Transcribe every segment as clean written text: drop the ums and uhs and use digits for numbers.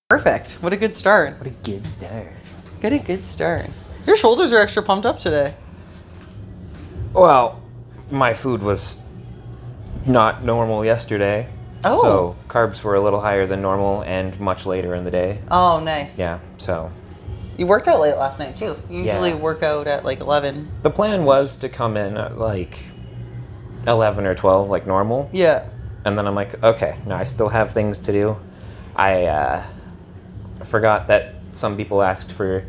Perfect. What a good start. What a good start. What a good start. Your shoulders are extra pumped up today. Well, my food was not normal yesterday. Oh. So carbs were a little higher than normal and much later in the day. Oh, nice. Yeah, so. You worked out late last night, too. You usually Yeah. work out at like 11. The plan was to come in at like 11 or 12 like normal. Yeah. And then I'm like, okay, no, I still have things to do. I forgot that some people asked for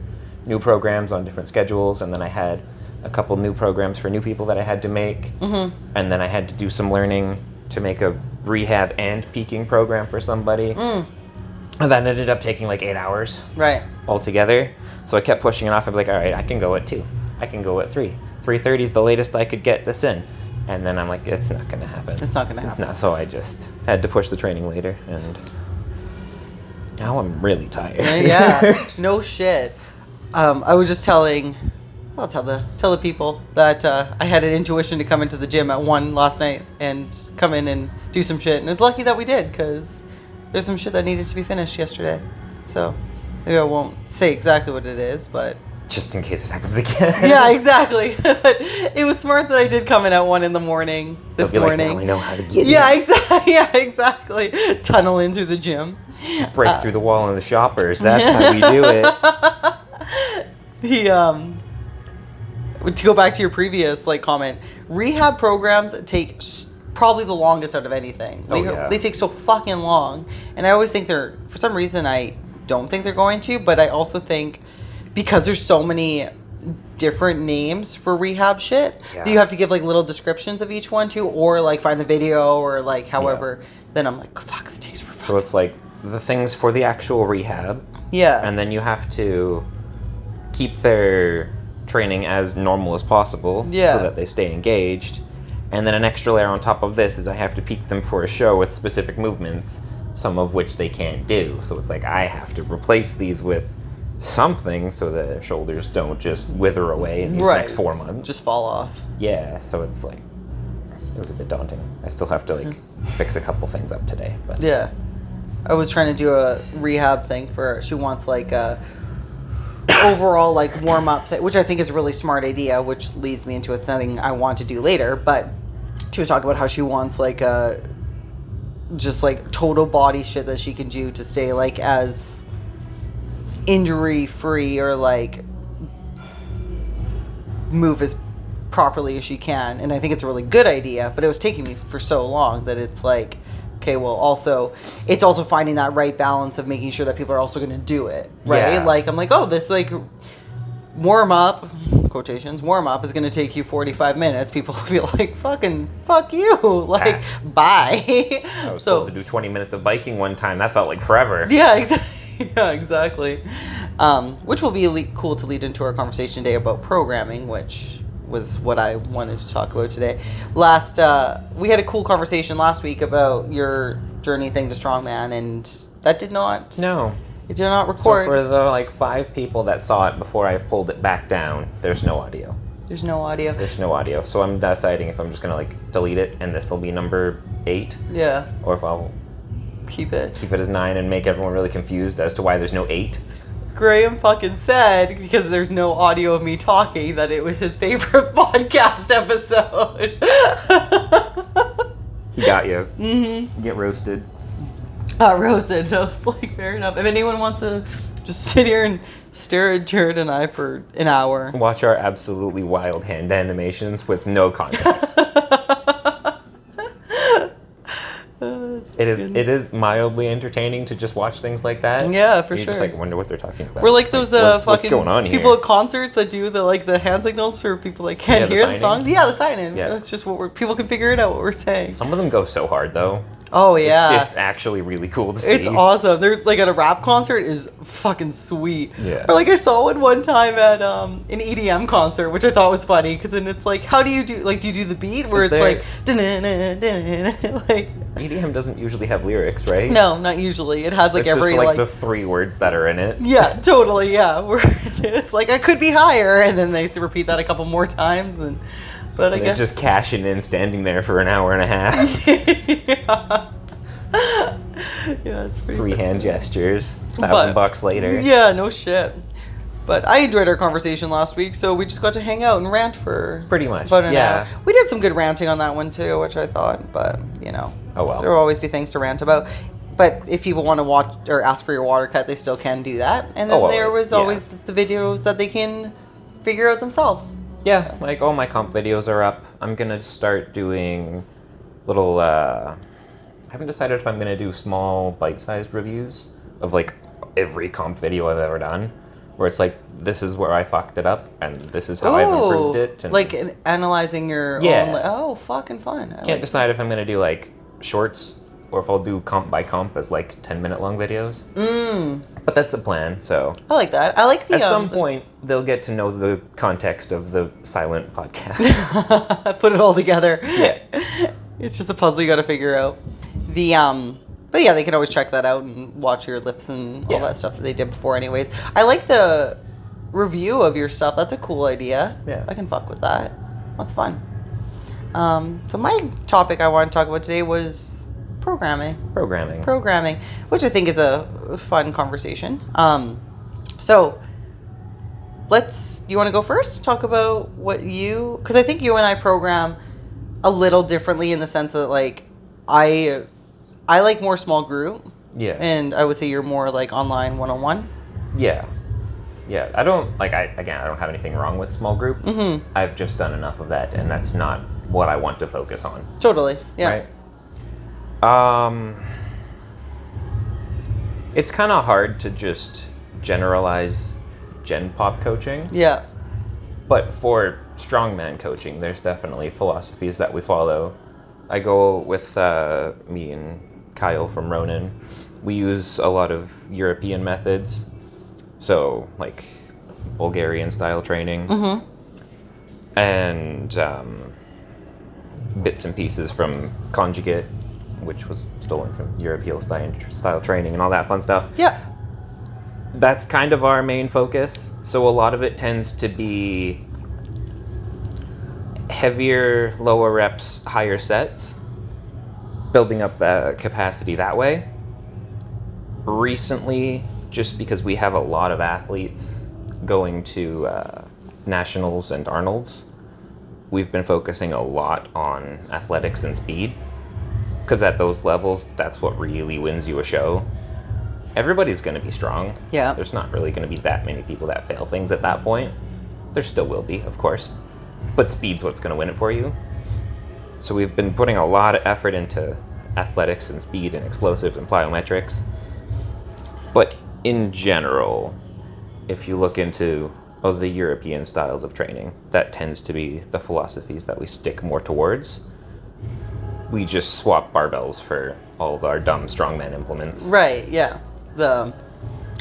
new programs on different schedules, and then I had a couple new programs for new people that I had to make. Mm-hmm. And then I had to do some learning to make a rehab and peaking program for somebody. And that ended up taking like 8 hours. Right. Altogether. So I kept pushing it off. I'd be like, all right, I can go at 2. I can go at 3. 3:30 is the latest I could get this in. And then I'm like, it's not going to happen. It's not going to happen. It's not. So I just had to push the training later. And now I'm really tired. Yeah. No shit. I was just telling... I'll tell the people that I had an intuition to come into the gym at 1 last night and come in and do some shit. And it's lucky that we did, because there's some shit that needed to be finished yesterday. So maybe I won't say exactly what it is, but... Just in case it happens again. Yeah, exactly. But it was smart that I did come in at 1 in the morning this morning. Like, now I know how to get yeah, in. exactly. Yeah, exactly. Tunnel in through the gym. Just break through the wall in the shoppers. That's how we do it. To go back to your previous comment, rehab programs take probably the longest out of anything. They take so fucking long, and I always think for some reason I don't think they're going to, but I also think because there's so many different names for rehab shit, that you have to give little descriptions of each one too, or find the video, or however. Then I'm like, fuck, that takes forever. So it's the things for the actual rehab. Yeah. And then you have to keep their training as normal as possible so that they stay engaged. And then an extra layer on top of this is I have to peak them for a show with specific movements, some of which they can't do. So it's I have to replace these with something so that their shoulders don't just wither away in these next 4 months. Just fall off. Yeah, so it's it was a bit daunting. I still have to fix a couple things up today. But yeah. I was trying to do a rehab thing for her. She wants a overall warm up thing, which I think is a really smart idea, which leads me into a thing I want to do later. But she was talking about how she wants just total body shit that she can do to stay as injury free, or move as properly as she can. And I think it's a really good idea, but it was taking me for so long that it's okay, well, also, it's also finding that right balance of making sure that people are also going to do it, right? Yeah. I'm this, warm up, quotations, warm up is going to take you 45 minutes. People will be fucking, fuck you. Bye. I was told to do 20 minutes of biking one time. That felt like forever. Yeah, exactly. Yeah, exactly. Which will be cool to lead into our conversation today about programming, which was what I wanted to talk about today. We had a cool conversation last week about your journey thing to strongman, and that did not... No. It did not record. So for the 5 people that saw it before I pulled it back down, there's no audio. There's no audio. There's no audio. So I'm deciding if I'm just going to delete it and this will be number 8. Yeah. Or if I'll keep it as 9 and make everyone really confused as to why there's no 8. Graham fucking said, because there's no audio of me talking, that it was his favorite podcast episode. He got you. Mm-hmm. You get roasted. Roasted. I was fair enough. If anyone wants to just sit here and stare at Jared and I for an hour. Watch our absolutely wild hand animations with no context. It is mildly entertaining to just watch things like that. Yeah, for you sure. Just wonder what they're talking about. We're those what's fucking going on people here? at concerts that do the hand signals for people can't hear the songs. Yeah, the sign-in. Yeah. That's just people can figure it out what we're saying. Some of them go so hard though. Oh yeah, it's actually really cool to see. It's awesome. They're at a rap concert is fucking sweet. Yeah. Or I saw one time at an EDM concert, which I thought was funny, because then it's how do you do do you do the beat where it's EDM doesn't usually have lyrics, right? No, not usually. It has it's every just the 3 words that are in it. Yeah, totally. Yeah, where it's I could be higher, and then they repeat that a couple more times, but I guess just cashing in, standing there for an hour and a half. Yeah. Yeah, it's pretty 3 hand gestures, $1,000 later. Yeah, no shit. But I enjoyed our conversation last week, so we just got to hang out and rant for pretty much about an hour. We did some good ranting on that one too, which I thought, but oh well. There will always be things to rant about. But if people want to watch or ask for your water cut, they still can do that. And then there was always the videos that they can figure out themselves. Yeah, like all my comp videos are up. I'm gonna start doing little. I haven't decided if I'm gonna do small bite-sized reviews of like every comp video I've ever done. Where it's like, this is where I fucked it up, and this is how I've improved it. And like analyzing your own... Oh, fucking fun. Can't decide if I'm going to do, like, shorts, or if I'll do comp by comp as, like, 10-minute long videos. But that's a plan, so... I like that. I like the... At some point, they'll get to know the context of the silent podcast. Put it all together. Yeah. It's just a puzzle you got to figure out. But yeah, they can always check that out and watch your lifts and all that stuff that they did before anyways. I like the review of your stuff. That's a cool idea. Yeah. I can fuck with that. That's fun. So my topic I want to talk about today was programming, which I think is a fun conversation. So you want to go first? Talk about what because I think you and I program a little differently in the sense that like I like more small group. Yeah. And I would say you're more like online one-on-one. Yeah. Yeah. I don't have anything wrong with small group. Mm-hmm. I've just done enough of that, and that's not what I want to focus on. Totally. Yeah. Right? It's kind of hard to just generalize Gen Pop coaching. Yeah. But for strongman coaching, there's definitely philosophies that we follow. I go with me and Kyle from Ronin. We use a lot of European methods, so like Bulgarian style training, and bits and pieces from Conjugate, which was stolen from European style training and all that fun stuff. Yeah. That's kind of our main focus. So a lot of it tends to be heavier, lower reps, higher sets, building up the capacity that way. Recently, just because we have a lot of athletes going to nationals and Arnold's, we've been focusing a lot on athletics and speed, because at those levels, that's what really wins you a show. Everybody's going to be strong. Yeah. There's not really going to be that many people that fail things at that point. There still will be, of course, but speed's what's going to win it for you. So we've been putting a lot of effort into athletics and speed and explosive and plyometrics. But in general, if you look into the European styles of training, that tends to be the philosophies that we stick more towards. We just swap barbells for all of our dumb strongman implements. Right, yeah. The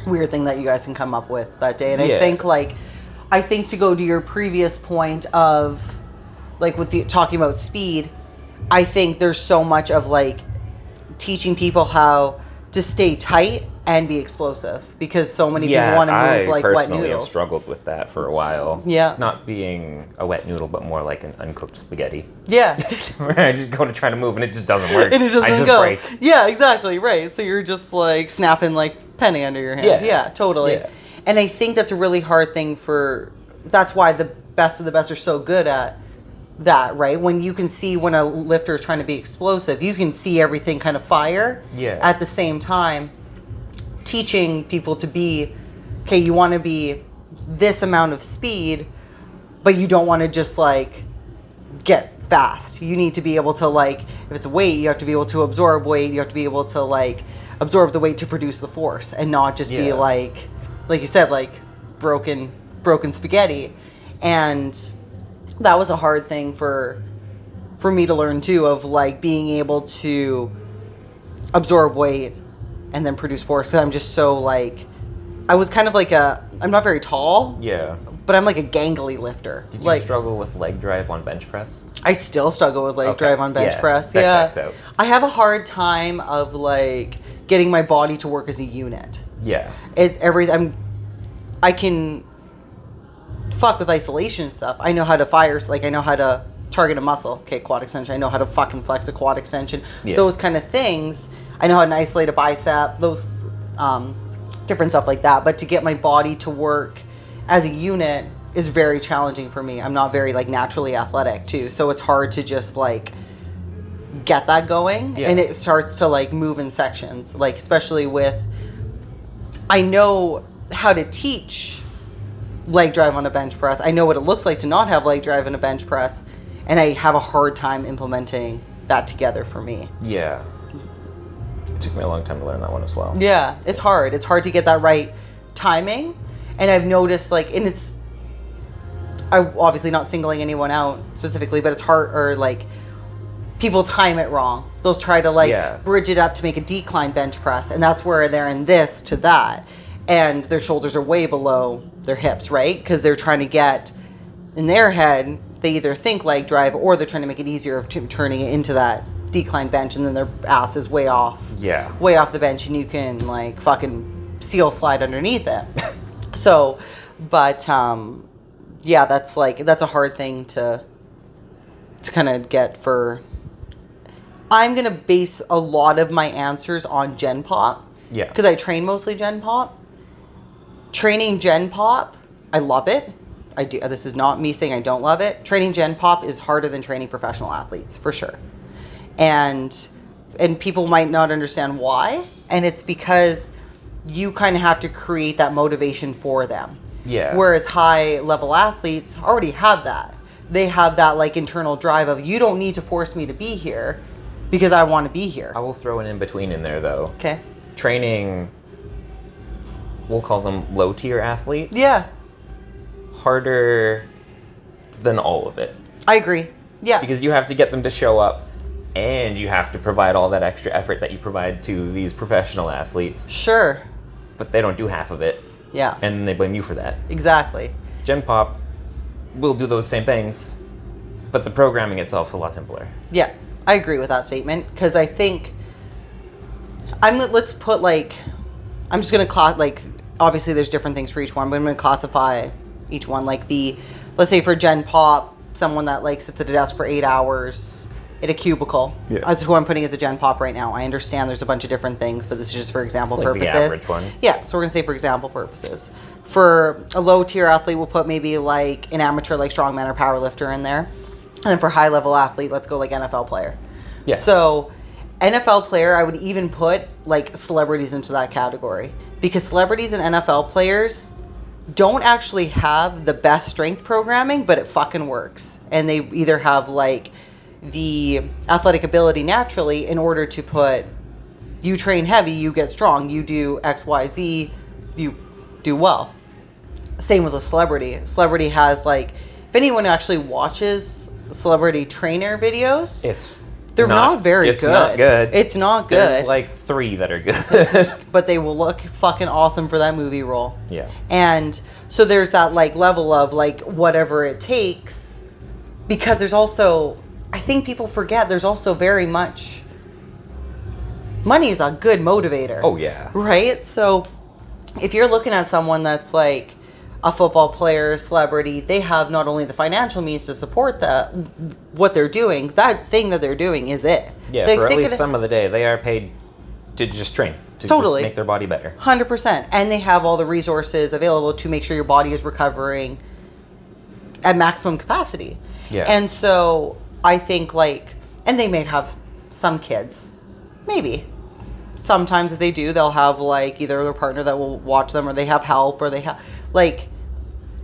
weird thing that you guys can come up with that day. And I think to go to your previous point of like with talking about speed, I think there's so much of like teaching people how to stay tight and be explosive, because so many people want to move like wet noodles. I personally have struggled with that for a while. Yeah. Not being a wet noodle, but more like an uncooked spaghetti. Yeah. Where I just go to try to move and it just doesn't work. And it just doesn't go. Break. Yeah, exactly. Right. So you're just like snapping like penny under your hand. Yeah, totally. Yeah. And I think that's a really hard thing that's why the best of the best are so good at that, right? When you can see when a lifter is trying to be explosive, you can see everything kind of fire at the same time. Teaching people to be, okay, you want to be this amount of speed, but you don't want to just like get fast. You need to be able to like, if it's weight, you have to be able to absorb weight. You have to be able to like absorb the weight to produce the force, and not just be like you said, like broken spaghetti. And that was a hard thing for me to learn too, of like being able to absorb weight and then produce force. Because I'm just so like, I was kind of like I'm not very tall. Yeah. But I'm like a gangly lifter. Did you struggle with leg drive on bench press? I still struggle with leg drive on bench press. That checks out. I have a hard time of like getting my body to work as a unit. Yeah. It's everything. I can fuck with isolation stuff. I know how to fire, like I know how to target a muscle. Okay, quad extension. I know how to fucking flex a quad extension. Yeah. Those kind of things. I know how to isolate a bicep, those different stuff like that. But to get my body to work as a unit is very challenging for me. I'm not very like naturally athletic too, so it's hard to just like get that going. And it starts to like move in sections, like especially with, I know how to teach leg drive on a bench press. I know what it looks like to not have leg drive in a bench press, and I have a hard time implementing that together for me. Yeah. It took me a long time to learn that one as well. Yeah, it's hard. It's hard to get that right timing. And I've noticed like, and it's, I'm obviously not singling anyone out specifically, but it's hard, or like people time it wrong. They'll try to like bridge it up to make a decline bench press, and that's where they're in this to that. And their shoulders are way below their hips, right? Because they're trying to get, in their head, they either think leg drive or they're trying to make it easier of turning it into that decline bench, and then their ass is way off the bench, and you can like fucking seal slide underneath it. So, but yeah, that's a hard thing to kind of get for. I'm gonna base a lot of my answers on Gen Pop. Yeah. Because I train mostly Gen Pop. Training Gen Pop, I love it. I do. This is not me saying I don't love it. Training Gen Pop is harder than training professional athletes, for sure. And people might not understand why. And it's because you kind of have to create that motivation for them. Yeah. Whereas high level athletes already have that. They have that like internal drive of, you don't need to force me to be here because I want to be here. I will throw an in-between in there though. Okay. Training, we'll call them low-tier athletes. Yeah. Harder than all of it. I agree. Yeah. Because you have to get them to show up, and you have to provide all that extra effort that you provide to these professional athletes. Sure. But they don't do half of it. Yeah. And then they blame you for that. Exactly. Gen Pop will do those same things, but the programming itself is a lot simpler. Yeah. I agree with that statement, because I think let's put like, I'm just going to like, obviously there's different things for each one, but I'm going to classify each one. Like let's say for Gen Pop, someone that like sits at a desk for 8 hours at a cubicle. Yeah. That's who I'm putting as a Gen Pop right now. I understand there's a bunch of different things, but this is just for example purposes. The average one. Yeah, so we're going to say for example purposes. For a low tier athlete, we'll put maybe like an amateur like strongman or powerlifter in there. And then for high level athlete, let's go like NFL player. Yeah. So NFL player, I would even put like celebrities into that category, because celebrities and NFL players don't actually have the best strength programming, but it fucking works. And they either have like the athletic ability naturally in order to put, you train heavy, you get strong, you do X, Y, Z, you do well. Same with a celebrity. Celebrity has like, if anyone actually watches celebrity trainer videos, they're not very good. It's not good. It's not good. There's like 3 that are good. But they will look fucking awesome for that movie role. Yeah. And so there's that like level of like whatever it takes, because there's also, I think people forget, there's also very much, money is a good motivator. Oh yeah. Right? So if you're looking at someone that's like a football player, celebrity, they have not only the financial means to support what they're doing, that thing that they're doing is it. Yeah, for at least some of the day, they are paid to just train, to just make their body better. 100%. And they have all the resources available to make sure your body is recovering at maximum capacity. Yeah. And so I think like, and they may have some kids, maybe. Sometimes if they do, they'll have like either their partner that will watch them, or they have help, or they have like,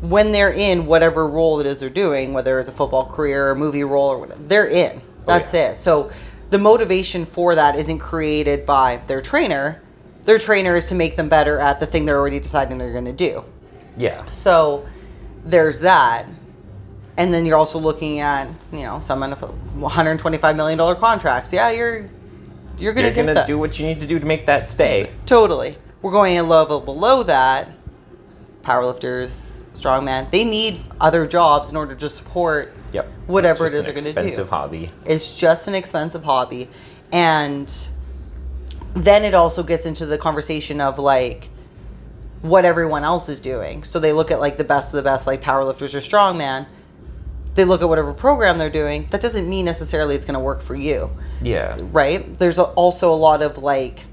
when they're in whatever role it is they're doing, whether it's a football career or movie role or whatever, they're in. That's it. So the motivation for that isn't created by their trainer. Their trainer is to make them better at the thing they're already deciding they're going to do. Yeah. So there's that. And then you're also looking at, some $125 million contracts. Yeah, you're going to do what you need to do to make that stay. Totally. We're going a level below that. Powerlifters, strongman, they need other jobs in order to support whatever it is they're going to do. It's just an expensive hobby. It's just an expensive hobby. And then it also gets into the conversation of like what everyone else is doing. So they look at like the best of the best, like powerlifters or strongman. they look at whatever program they're doing, that doesn't mean necessarily it's going to work for you. Yeah. Right? There's also a lot of like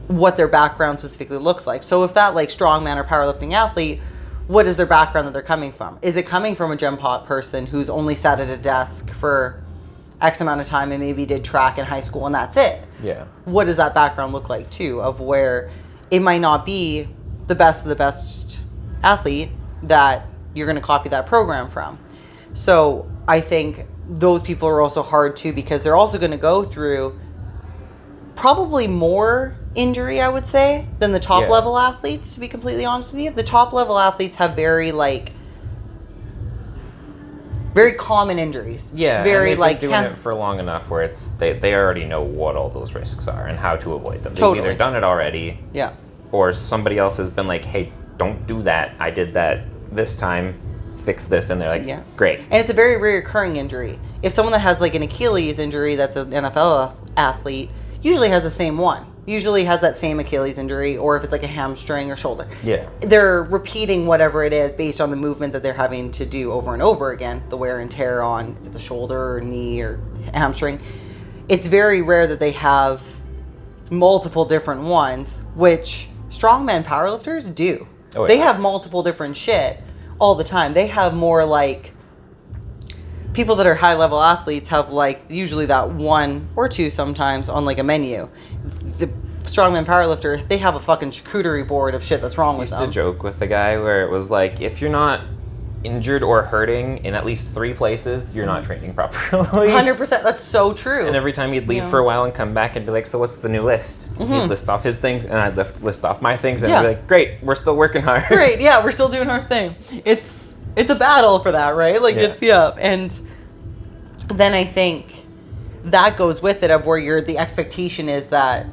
what their background specifically looks like. So if that like strongman or powerlifting athlete, what is their background that they're coming from? Is it coming from a Gen Pop person who's only sat at a desk for X amount of time and maybe did track in high school and that's it? Yeah. What does that background look like too, of where it might not be the best of the best athlete that you're going to copy that program from. So I think those people are also hard too, because they're also going to go through probably more injury, I would say, than the top level athletes, to be completely honest with you. The top level athletes have very common injuries. Yeah, very and they've been doing it for long enough where it's they already know what all those risks are and how to avoid them. They've either done it already, or somebody else has been like, hey, don't do that. I did that this time. Fix this, and they're like, great. And it's a very recurring injury. If someone that has like an Achilles injury that's an NFL athlete, usually has the same one. Usually has that same Achilles injury, or if it's like a hamstring or shoulder. Yeah. They're repeating whatever it is based on the movement that they're having to do over and over again, the wear and tear on if it's a shoulder or knee or hamstring. It's very rare that they have multiple different ones, which strongman powerlifters do. Oh, yeah. They have multiple different shit all the time. They have more like people that are high level athletes have like usually that one or two sometimes on like a menu. The strongman powerlifter, they have a fucking charcuterie board of shit that's wrong with them. I used to joke with the guy where it was like, if you're not injured or hurting in at least 3 places, you're not training properly. 100%. That's so true. And every time he'd leave for a while and come back and be like, so what's the new list? He'd list off his things and I'd list off my things and I'd be like, great, we're still working hard. Great, yeah, we're still doing our thing. It's a battle for that, right? Like and then I think that goes with it, of where the expectation is that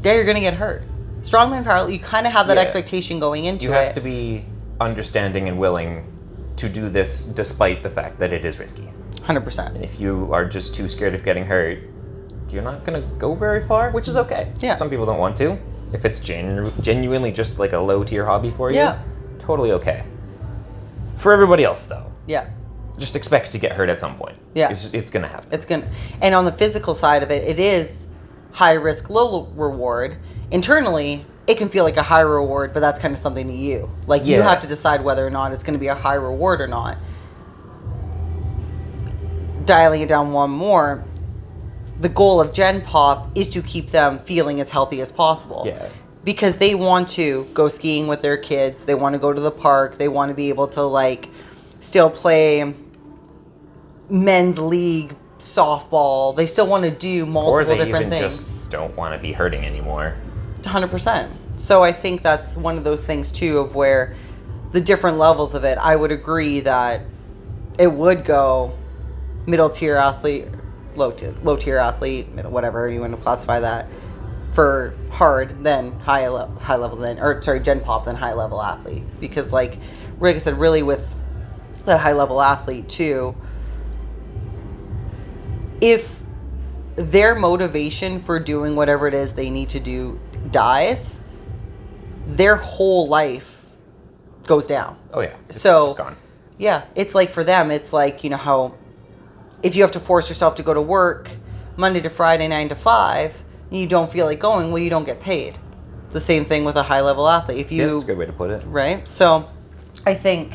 you're going to get hurt. Strongman power, you kind of have that expectation going into it. You have to be understanding and willing to do this despite the fact that it is risky. 100%. And if you are just too scared of getting hurt, you're not going to go very far, which is okay. Yeah. Some people don't want to. If it's genuinely just like a low tier hobby for you, totally okay. For everybody else though. Yeah. Just expect to get hurt at some point. Yeah. It's going to happen. And on the physical side of it, it is high risk, low reward. Internally, it can feel like a high reward, but that's kind of something to you. Like you have to decide whether or not it's going to be a high reward or not. Dialing it down one more, the goal of Gen Pop is to keep them feeling as healthy as possible. Yeah. Because they want to go skiing with their kids. They want to go to the park. They want to be able to like still play men's league softball. They still want to do multiple different things. Or they even just don't want to be hurting anymore. 100%. So I think that's one of those things too, of where the different levels of it, I would agree that it would go middle tier athlete, low tier athlete, whatever you want to classify that, for hard, then high level, then, or sorry, Gen Pop, then high level athlete. Because like I said, really with that high level athlete too, if their motivation for doing whatever it is they need to do dies, their whole life goes down. Oh yeah. It's just gone. Yeah, it's like for them, it's like, you know how if you have to force yourself to go to work Monday to Friday 9 to 5 and you don't feel like going, well, you don't get paid. The same thing with a high level athlete. If you, that's a good way to put it. Right? So I think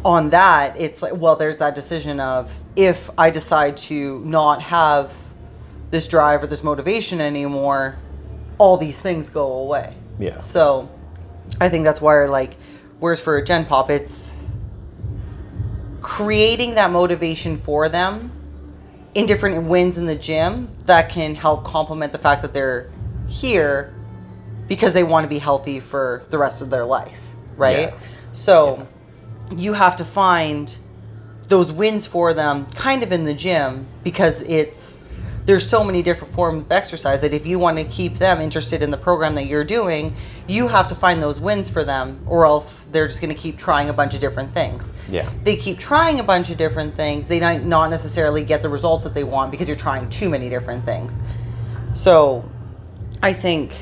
on that, it's like, well, there's that decision of, if I decide to not have this drive or this motivation anymore, all these things go away. Yeah. So I think that's why, like, whereas for Gen Pop, it's creating that motivation for them in different wins in the gym that can help complement the fact that they're here because they want to be healthy for the rest of their life, right? Yeah. So you have to find those wins for them kind of in the gym, because there's so many different forms of exercise that if you want to keep them interested in the program that you're doing, you have to find those wins for them, or else they're just going to keep trying a bunch of different things. Yeah. They keep trying a bunch of different things. They might not necessarily get the results that they want because you're trying too many different things. So I think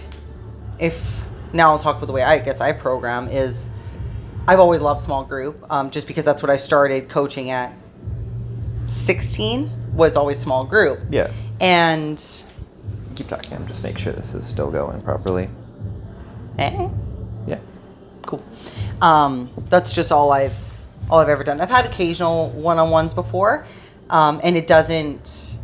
now I'll talk about the way I guess I program is I've always loved small group, just because that's what I started coaching at 16, was always small group. Yeah. And... Keep talking. I'm just make sure this is still going properly. Eh? Yeah. Cool. That's just all I've ever done. I've had occasional one-on-ones before, and it doesn't,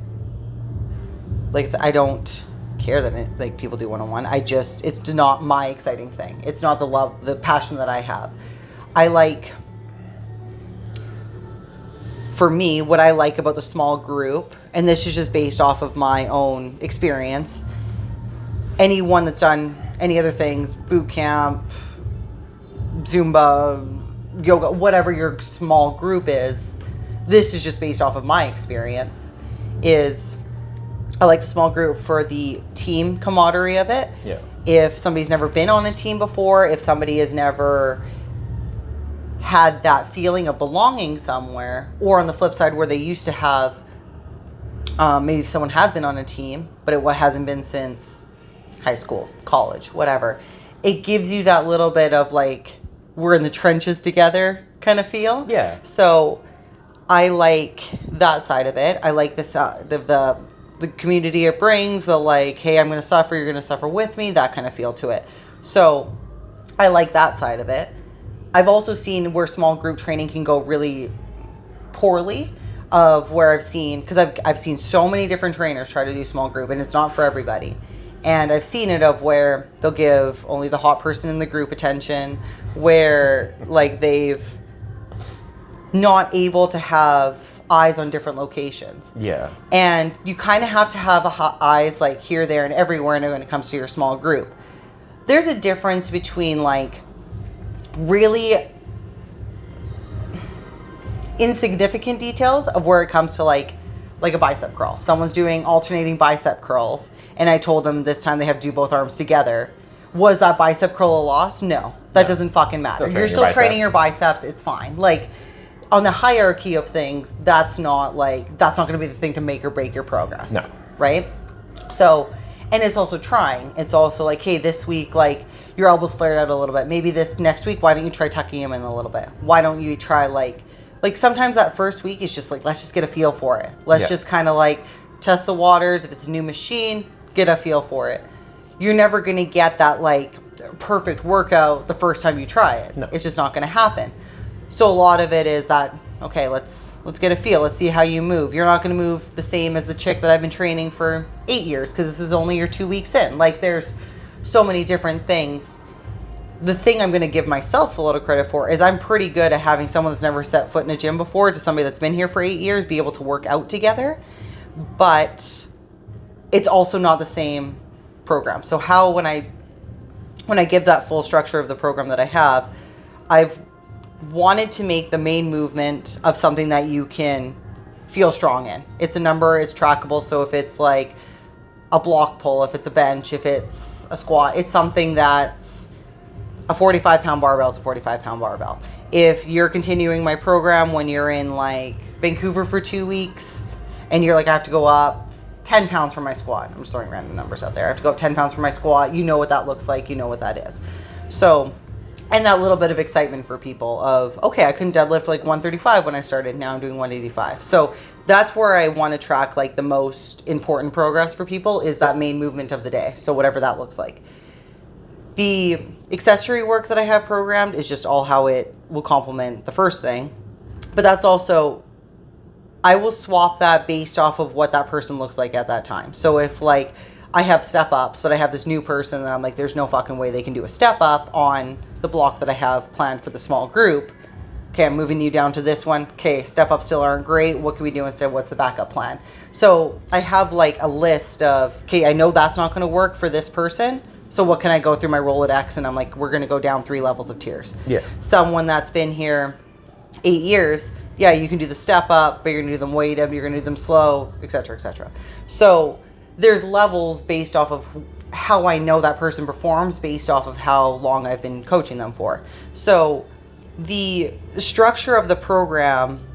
like I said, I don't care that people do one-on-one. It's not my exciting thing. It's not the passion that I have. For me, what I like about the small group, and this is just based off of my own experience, anyone that's done any other things, boot camp, Zumba, yoga, whatever your small group is, this is just based off of my experience, is I like the small group for the team camaraderie of it. Yeah. If somebody's never been on a team before, if somebody has never had that feeling of belonging somewhere, or on the flip side where they used to have, maybe someone has been on a team, but it hasn't been since high school, college, whatever. It gives you that little bit of like, we're in the trenches together kind of feel. Yeah. So I like that side of it. I like the side of the community it brings, the like, hey, I'm going to suffer, you're going to suffer with me, that kind of feel to it. So I like that side of it. I've also seen where small group training can go really poorly, of where I've seen, because I've seen so many different trainers try to do small group, and it's not for everybody. And I've seen it of where they'll give only the hot person in the group attention, where like they've not able to have eyes on different locations. Yeah. And you kind of have to have eyes like here, there, and everywhere when it comes to your small group. There's a difference between like really insignificant details of where it comes to like a bicep curl. Someone's doing alternating bicep curls, and I told them this time they have to do both arms together. Was that bicep curl a loss? No. That doesn't fucking matter. You're still training your biceps. It's fine. Like, on the hierarchy of things, that's not going to be the thing to make or break your progress. No. Right? So, and it's also trying. It's also like, hey, this week, like, your elbows flared out a little bit. Maybe this next week, why don't you try tucking them in a little bit? Why don't you try, like sometimes that first week is just like, let's just get a feel for it. Let's just kind of like test the waters. If it's a new machine, get a feel for it. You're never going to get that like perfect workout the first time you try it. No. It's just not going to happen. So a lot of it is that, okay, let's get a feel. Let's see how you move. You're not going to move the same as the chick that I've been training for 8 years, because this is only your 2 weeks in. Like, there's so many different things. The thing I'm going to give myself a little credit for is I'm pretty good at having someone that's never set foot in a gym before to somebody that's been here for 8 years be able to work out together. But it's also not the same program. So when I give that full structure of the program that I have, I've wanted to make the main movement of something that you can feel strong in. It's a number, it's trackable. So if it's like a block pull, if it's a bench, if it's a squat, it's something that's a 45-pound barbell is a 45-pound barbell. If you're continuing my program when you're in like Vancouver for 2 weeks and you're like, I have to go up 10 pounds for my squat. I'm just throwing random numbers out there. I have to go up 10 pounds for my squat. You know what that looks like. You know what that is. So, and that little bit of excitement for people of, okay, I couldn't deadlift like 135 when I started. Now I'm doing 185. So that's where I want to track like the most important progress for people, is that main movement of the day. So whatever that looks like. The accessory work that I have programmed is just all how it will complement the first thing. But that's also, I will swap that based off of what that person looks like at that time. So if like I have step ups, but I have this new person and I'm like, there's no fucking way they can do a step up on the block that I have planned for the small group. Okay, I'm moving you down to this one. Okay, step ups still aren't great. What can we do instead? What's the backup plan? So I have like a list of, okay, I know that's not going to work for this person. So what can I go through my Rolodex? And I'm like, we're going to go down 3 levels of tiers. Yeah. Someone that's been here 8 years, yeah, you can do the step up, but you're going to do them weighted, you're going to do them slow, et cetera, et cetera. So there's levels based off of how I know that person performs, based off of how long I've been coaching them for. So the structure of the program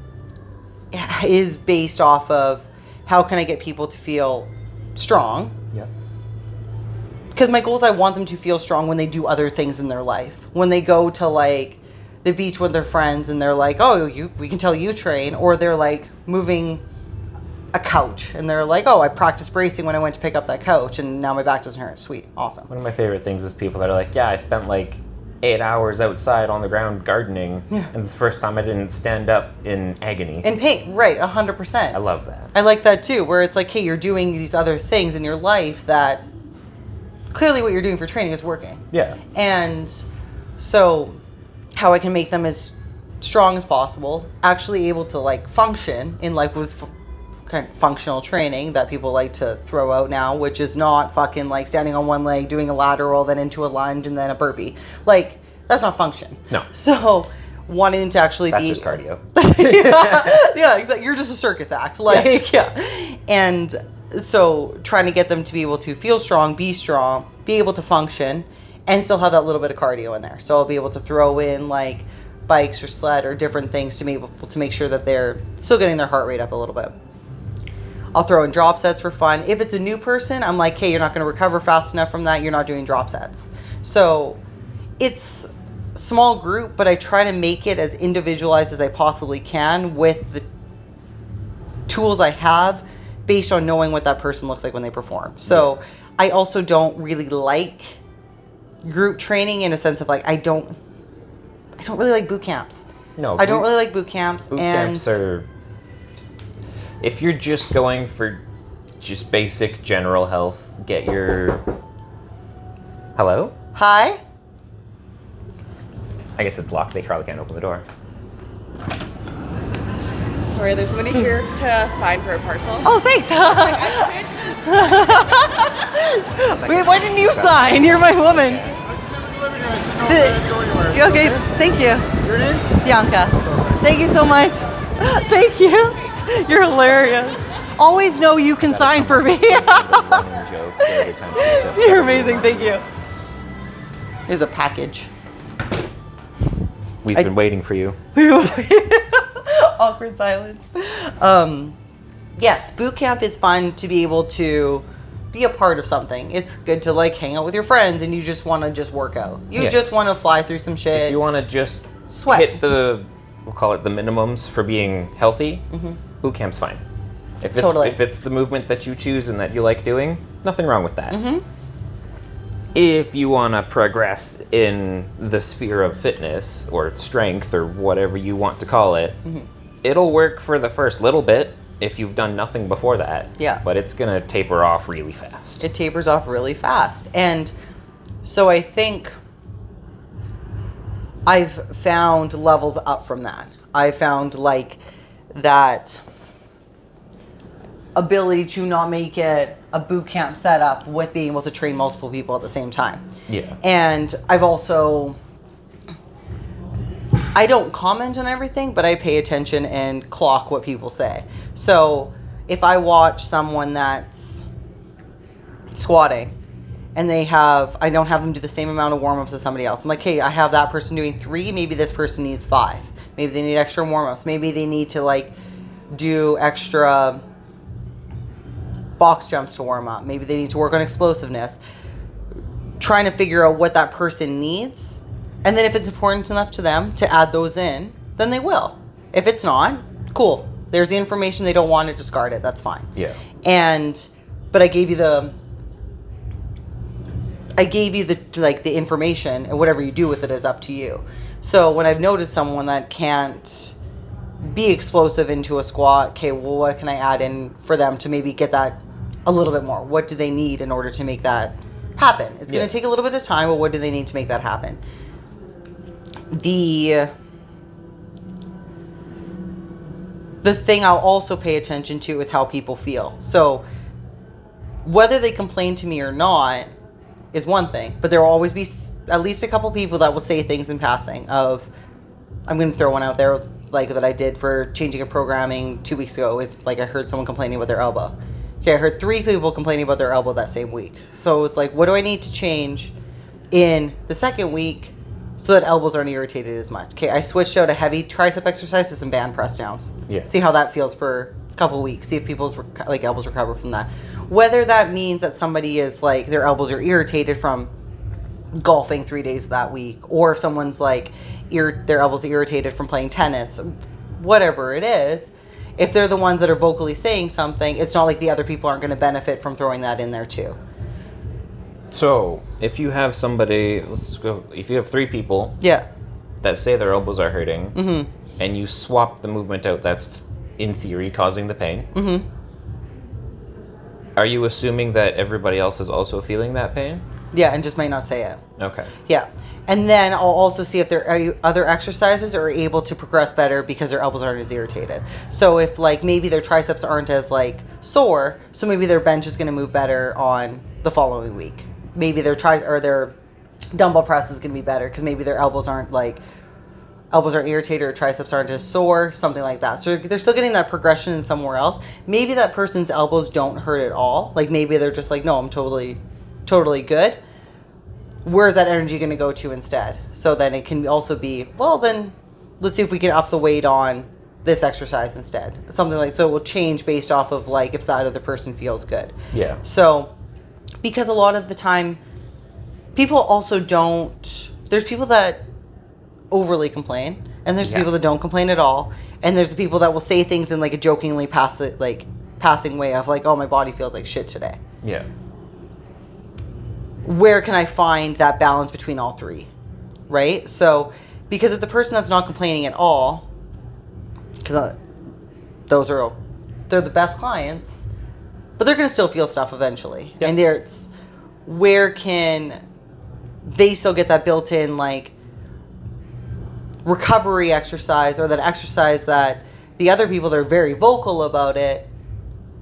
is based off of how can I get people to feel strong. Yeah. Because my goal is I want them to feel strong when they do other things in their life. When they go to like the beach with their friends and they're like, oh, we can tell you train. Or they're like moving a couch and they're like, oh, I practiced bracing when I went to pick up that couch and now my back doesn't hurt. Sweet. Awesome. One of my favorite things is people that are like, yeah, I spent like 8 hours outside on the ground gardening, and it's the first time I didn't stand up in agony. In pain, right, 100%. I love that. I like that too, where it's like, hey, you're doing these other things in your life that clearly what you're doing for training is working. Yeah. And so how I can make them as strong as possible, actually able to like function in like with kind of functional training that people like to throw out now, which is not fucking like standing on one leg, doing a lateral, then into a lunge, and then a burpee. Like, that's not function. No. So, wanting to actually that's just cardio. yeah, exactly. You're just a circus act. Like, yeah. And so, trying to get them to be able to feel strong, be able to function, and still have that little bit of cardio in there. So, I'll be able to throw in like bikes or sled or different things to be able to make sure that they're still getting their heart rate up a little bit. I'll throw in drop sets for fun. If it's a new person, I'm like, hey, you're not going to recover fast enough from that. You're not doing drop sets. So it's small group, but I try to make it as individualized as I possibly can with the tools I have based on knowing what that person looks like when they perform. So I also don't really like group training in a sense of like, I don't really like boot camps. No, I don't really like boot camps. Boot camps are... If you're just going for just basic general health, get your... Hello? Hi? I guess it's locked. They probably can't open the door. Sorry, there's somebody here to sign for a parcel. Oh, thanks. Wait, why didn't you sign? You're my woman. Okay, thank you. Your name? Bianca. Thank you so much. Thank you. You're hilarious. Always know you can sign for me. You're amazing. Thank you. Here's a package. We've been waiting for you. Awkward silence. Yes, boot camp is fun to be able to be a part of something. It's good to like hang out with your friends and you just want to just work out. You just want to fly through some shit. If you want to just sweat. Hit the, we'll call it the minimums for being healthy, boot camp's fine. If it's the movement that you choose and that you like doing, nothing wrong with that. If you want to progress in the sphere of fitness or strength or whatever you want to call it, it'll work for the first little bit if you've done nothing before that. Yeah. But it's going to taper off really fast. It tapers off really fast. And so I think I've found levels up from that. I found like that ability to not make it a boot camp setup with being able to train multiple people at the same time. Yeah. And I've also, I don't comment on everything, but I pay attention and clock what people say. So if I watch someone that's squatting and I don't have them do the same amount of warm-ups as somebody else. I'm like, hey, I have that person doing 3, maybe this person needs 5. Maybe they need extra warm-ups. Maybe they need to like do extra box jumps to warm up. Maybe they need to work on explosiveness. Trying to figure out what that person needs. And then if it's important enough to them to add those in, then they will. If it's not, cool. There's the information they don't want to discard it. That's fine. Yeah. But I gave you the the information, and whatever you do with it is up to you. So when I've noticed someone that can't be explosive into a squat, okay, well, what can I add in for them to maybe get that a little bit more? What do they need in order to make that happen? It's going to take a little bit of time, but what do they need to make that happen? The thing I'll also pay attention to is how people feel. So whether they complain to me or not is one thing, but there will always be at least a couple people that will say things in passing of, I'm going to throw one out there like that I did for changing a programming 2 weeks ago, is like I heard someone complaining about their elbow. Okay, I heard 3 people complaining about their elbow that same week. So it's like, what do I need to change in the second week so that elbows aren't irritated as much? Okay, I switched out a heavy tricep exercise to some band press downs. Yeah. See how that feels for a couple weeks. See if people's like elbows recover from that. Whether that means that somebody is like their elbows are irritated from golfing 3 days that week, or if someone's like their elbows irritated from playing tennis, whatever it is, if they're the ones that are vocally saying something, it's not like the other people aren't going to benefit from throwing that in there too. So, if you have somebody, if you have 3 people that say their elbows are hurting, and you swap the movement out that's, in theory, causing the pain, are you assuming that everybody else is also feeling that pain? Yeah, and just might not say it. Okay. Yeah. And then I'll also see if there are other exercises are able to progress better because their elbows aren't as irritated. So if like maybe their triceps aren't as like sore, so maybe their bench is going to move better on the following week. Maybe their dumbbell press is going to be better because maybe their elbows aren't irritated or triceps aren't as sore, something like that. So they're still getting that progression in somewhere else. Maybe that person's elbows don't hurt at all. Like maybe they're just like, no, I'm totally good. Where's that energy going to go to instead? So then it can also be, well, then let's see if we can up the weight on this exercise instead. Something like, so it will change based off of like if that other person feels good. Yeah. So because a lot of the time people also there's people that overly complain, and there's people that don't complain at all, and there's the people that will say things in like a jokingly passing way of like, oh, my body feels like shit today. Yeah. Where can I find that balance between all 3, right? So because if the person that's not complaining at all, because they're the best clients, but they're going to still feel stuff eventually. Yep. And it's where can they still get that built-in like recovery exercise, or that exercise that the other people that are very vocal about it,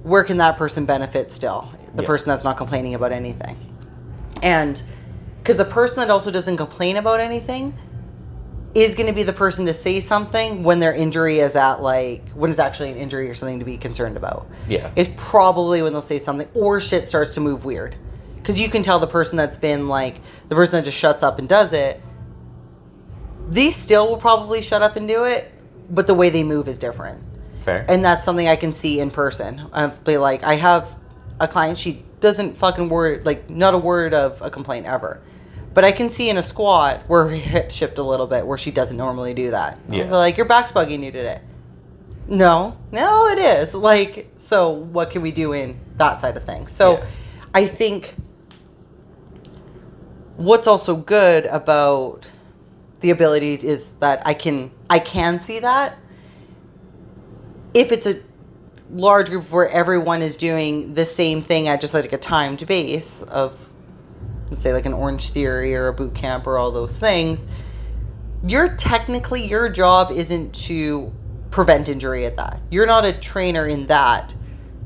where can that person benefit still? The person that's not complaining about anything. And because the person that also doesn't complain about anything is going to be the person to say something when their injury is when it's actually an injury or something to be concerned about. Yeah. Is probably when they'll say something or shit starts to move weird. Because you can tell the person that's been like, the person that just shuts up and does it, they still will probably shut up and do it, but the way they move is different. Fair. And that's something I can see in person. I have a client, she doesn't fucking word, like, not a word of a complaint ever. But I can see in a squat where her hips shift a little bit, where she doesn't normally do that. Yeah. I'll be like, your back's bugging you today. No, it is. Like, so what can we do in that side of things? So I think what's also good about the ability is that I can see that if it's a large group where everyone is doing the same thing at just like a timed base of, let's say, like an Orange Theory or a boot camp or all those things, your job isn't to prevent injury at that. You're not a trainer in that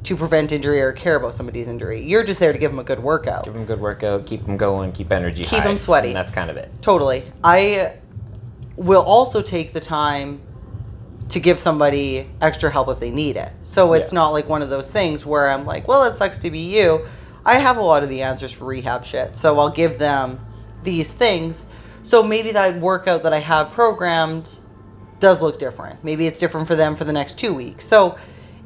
to prevent injury or care about somebody's injury. You're just there to give them a good workout. Give them a good workout, keep them going, keep energy high. Keep them sweaty. And that's kind of it. Totally. I will also take the time to give somebody extra help if they need it. So it's not like one of those things where I'm like, well, it sucks to be you. I have a lot of the answers for rehab shit. So I'll give them these things. So maybe that workout that I have programmed does look different. Maybe it's different for them for the next 2 weeks. So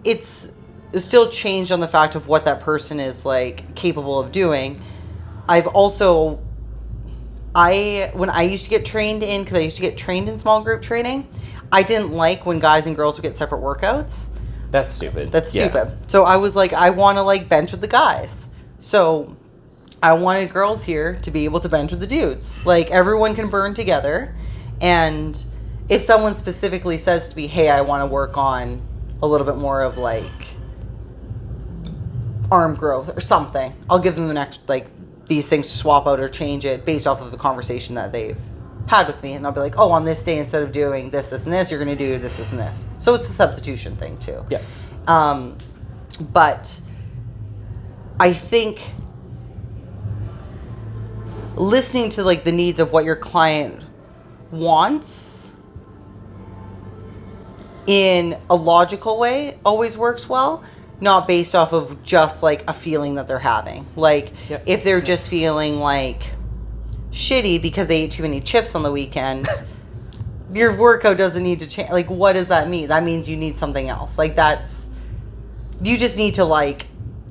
it's still changed on the fact of what that person is like capable of doing. I've also, when I used to get trained in, because I used to get trained in small group training, I didn't like when guys and girls would get separate workouts. That's stupid. Yeah. So I was like, I want to like bench with the guys. So I wanted girls here to be able to bench with the dudes. Like, everyone can burn together. And if someone specifically says to me, hey, I want to work on a little bit more of like arm growth or something, I'll give them the next, like, these things to swap out or change it based off of the conversation that they've had with me. And I'll be like, oh, on this day, instead of doing this, this, and this, you're going to do this, this, and this. So it's a substitution thing too. Yeah. But I think listening to like the needs of what your client wants in a logical way always works well, not based off of just like a feeling that they're having. Like, if they're just feeling like shitty because they ate too many chips on the weekend, your workout doesn't need to change. Like, what does that mean? That means you need something else. Like, you just need to like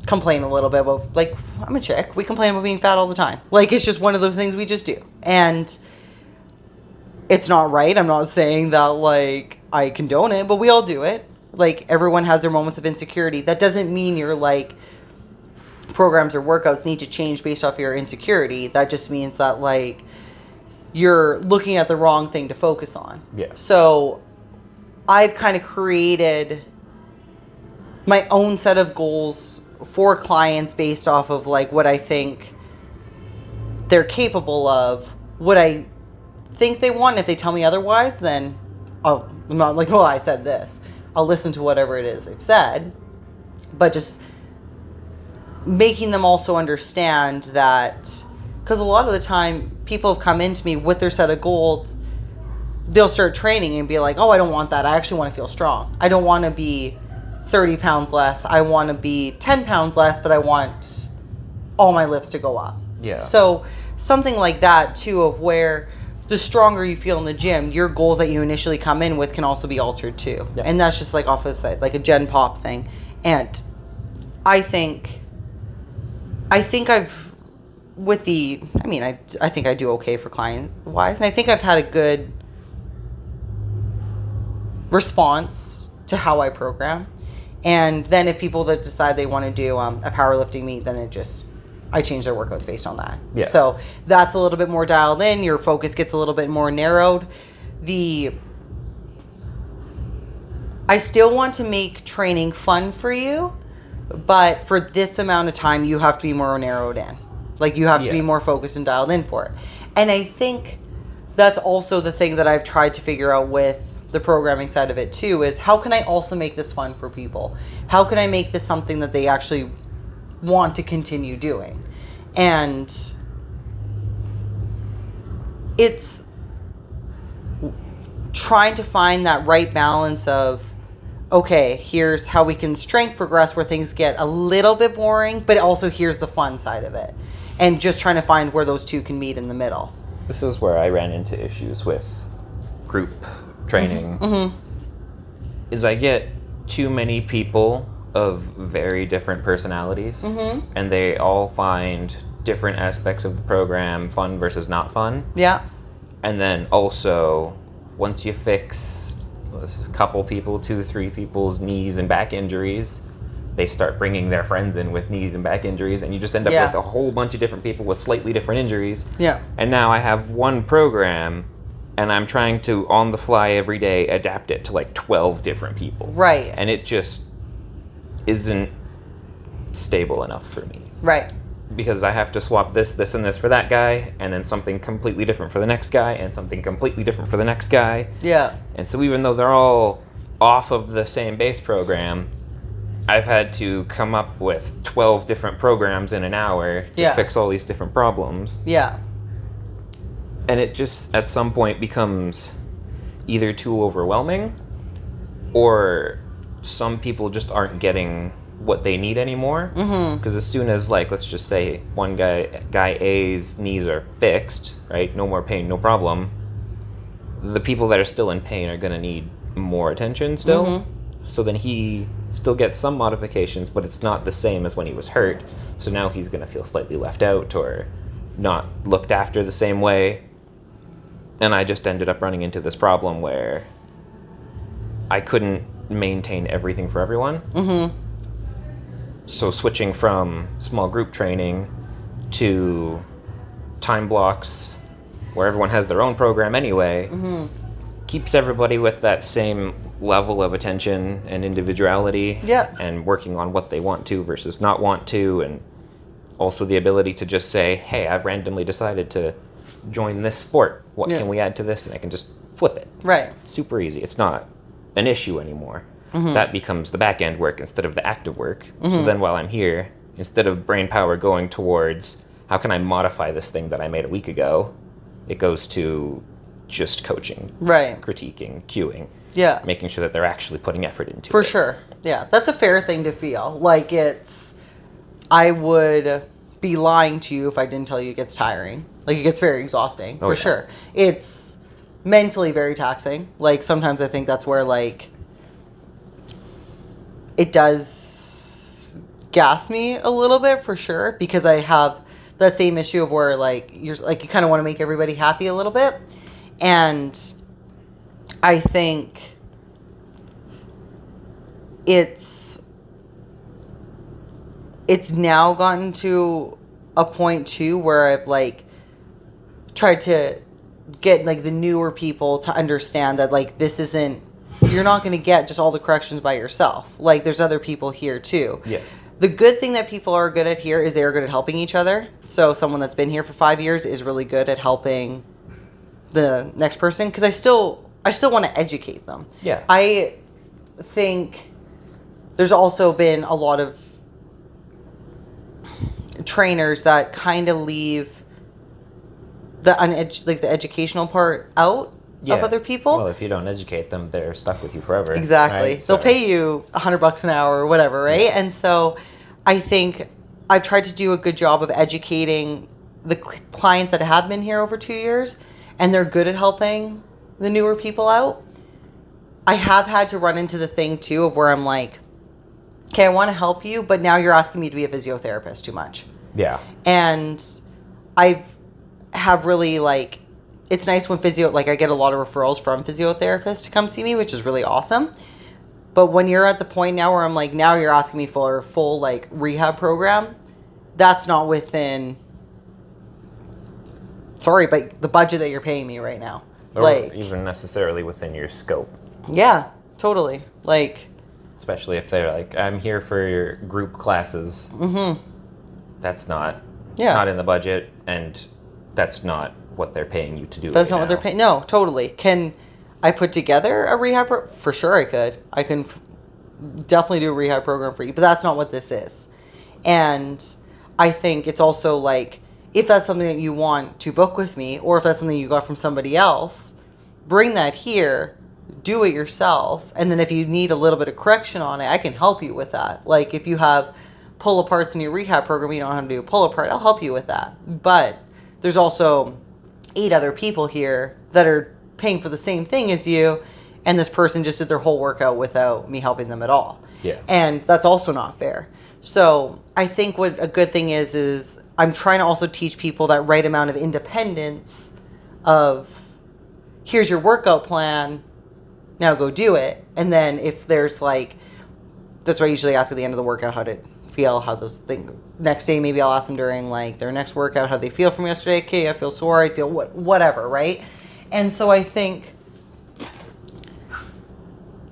complain a little bit about, like, I'm a chick. We complain about being fat all the time. Like, it's just one of those things we just do. And it's not right. I'm not saying that, like, I condone it, but we all do it. Like, everyone has their moments of insecurity. That doesn't mean you're, like, programs or workouts need to change based off your insecurity. That just means that, like, you're looking at the wrong thing to focus on. Yeah. So I've kind of created my own set of goals for clients based off of, like, what I think they're capable of, what I think they want. If they tell me otherwise, then I'm not like, well, I said this. I'll listen to whatever it is they've said, but just making them also understand that, because a lot of the time people have come into me with their set of goals. They'll start training and be like, oh, I don't want that. I actually want to feel strong. I don't want to be 30 pounds less. I want to be 10 pounds less, but I want all my lifts to go up. Yeah. So something like that too, of where the stronger you feel in the gym, your goals that you initially come in with can also be altered too. Yeah. And that's just like off of the side, like a Gen Pop thing. And I think I've, with the, I mean, I think I do okay for client wise. And I think I've had a good response to how I program. And then if people that decide they want to do a powerlifting meet, then I change their workouts based on that. Yeah. So that's a little bit more dialed in. Your focus gets a little bit more narrowed. I still want to make training fun for you, but for this amount of time, you have to be more narrowed in. Like, you have to be more focused and dialed in for it. And I think that's also the thing that I've tried to figure out with the programming side of it too, is how can I also make this fun for people? How can I make this something that they actually want to continue doing? And it's trying to find that right balance of, okay, here's how we can strength progress where things get a little bit boring, but also here's the fun side of it. And just trying to find where those two can meet in the middle. This is where I ran into issues with group training. Mm-hmm. Is I get too many people of very different personalities, and they all find different aspects of the program fun versus not fun. Yeah. And then also, once you fix a couple people, 2-3 people's knees and back injuries, they start bringing their friends in with knees and back injuries, and you just end up with a whole bunch of different people with slightly different injuries. Yeah. And now I have one program, and I'm trying to, on the fly every day, adapt it to like 12 different people. Right. And it just isn't stable enough for me. Right. Because I have to swap this, and this for that guy, and then something completely different for the next guy, and something completely different for the next guy. Yeah. And so even though they're all off of the same base program, I've had to come up with 12 different programs in an hour to fix all these different problems. Yeah. And it just, at some point, becomes either too overwhelming, or some people just aren't getting what they need anymore. Because as soon as, like, let's just say one guy A's knees are fixed, right? No more pain, no problem. The people that are still in pain are going to need more attention still. So then he still gets some modifications, but it's not the same as when he was hurt. So now he's going to feel slightly left out or not looked after the same way. And I just ended up running into this problem where I couldn't maintain everything for everyone. So switching from small group training to time blocks where everyone has their own program anyway keeps everybody with that same level of attention and individuality, and working on what they want to versus not want to, and also the ability to just say, hey, I've randomly decided to join this sport. What can we add to this? And I can just flip it. Right. Super easy. It's not an issue anymore. That becomes the back end work instead of the active work. So then while I'm here, instead of brain power going towards how can I modify this thing that I made a week ago, it goes to just coaching, critiquing, cueing, making sure that they're actually putting effort into it. For sure. Yeah, that's a fair thing to feel. Like, I would be lying to you if I didn't tell you it gets tiring. Like, it gets very exhausting, for sure. It's mentally very taxing. Like, sometimes I think that's where, like, it does gas me a little bit for sure, because I have the same issue of where like you kind of want to make everybody happy a little bit. And I think it's now gotten to a point too where I've like tried to get like the newer people to understand that like this isn't, you're not going to get just all the corrections by yourself. Like there's other people here too. Yeah. The good thing that people are good at here is they are good at helping each other. So someone that's been here for 5 years is really good at helping the next person, because I still want to educate them. Yeah. I think there's also been a lot of trainers that kind of leave the educational part out of other people. Well, if you don't educate them, they're stuck with you forever. Exactly. Right? They'll pay you $100 an hour or whatever, right? Yeah. And so I think I've tried to do a good job of educating the clients that have been here over 2 years, and they're good at helping the newer people out. I have had to run into the thing too of where I'm like, okay, I want to help you, but now you're asking me to be a physiotherapist too much. Yeah. And I have really like, it's nice when I get a lot of referrals from physiotherapists to come see me, which is really awesome. But when you're at the point now where I'm like, now you're asking me for a full like rehab program, that's not within, but the budget that you're paying me right now. Or like even necessarily within your scope. Yeah, totally. Like, especially if they're like, I'm here for your group classes. Mm-hmm. That's not in the budget, and that's not what they're paying you to do. That's not what they're paying. No, totally. Can I put together a rehab for sure I could. I can definitely do a rehab program for you, but that's not what this is. And I think it's also like, if that's something that you want to book with me, or if that's something you got from somebody else, bring that here, do it yourself, and then if you need a little bit of correction on it, I can help you with that. Like if you have pull-aparts in your rehab program, you don't know how to do a pull-apart, I'll help you with that. But there's also 8 other people here that are paying for the same thing as you, and this person just did their whole workout without me helping them at all. Yeah. And that's also not fair. So I think what a good thing is I'm trying to also teach people that right amount of independence of, here's your workout plan, now go do it. And then if there's like, that's what I usually ask at the end of the workout, how to feel, how those things, next day maybe I'll ask them during like their next workout how they feel from yesterday. Okay, I feel sore, I feel whatever, right? And so I think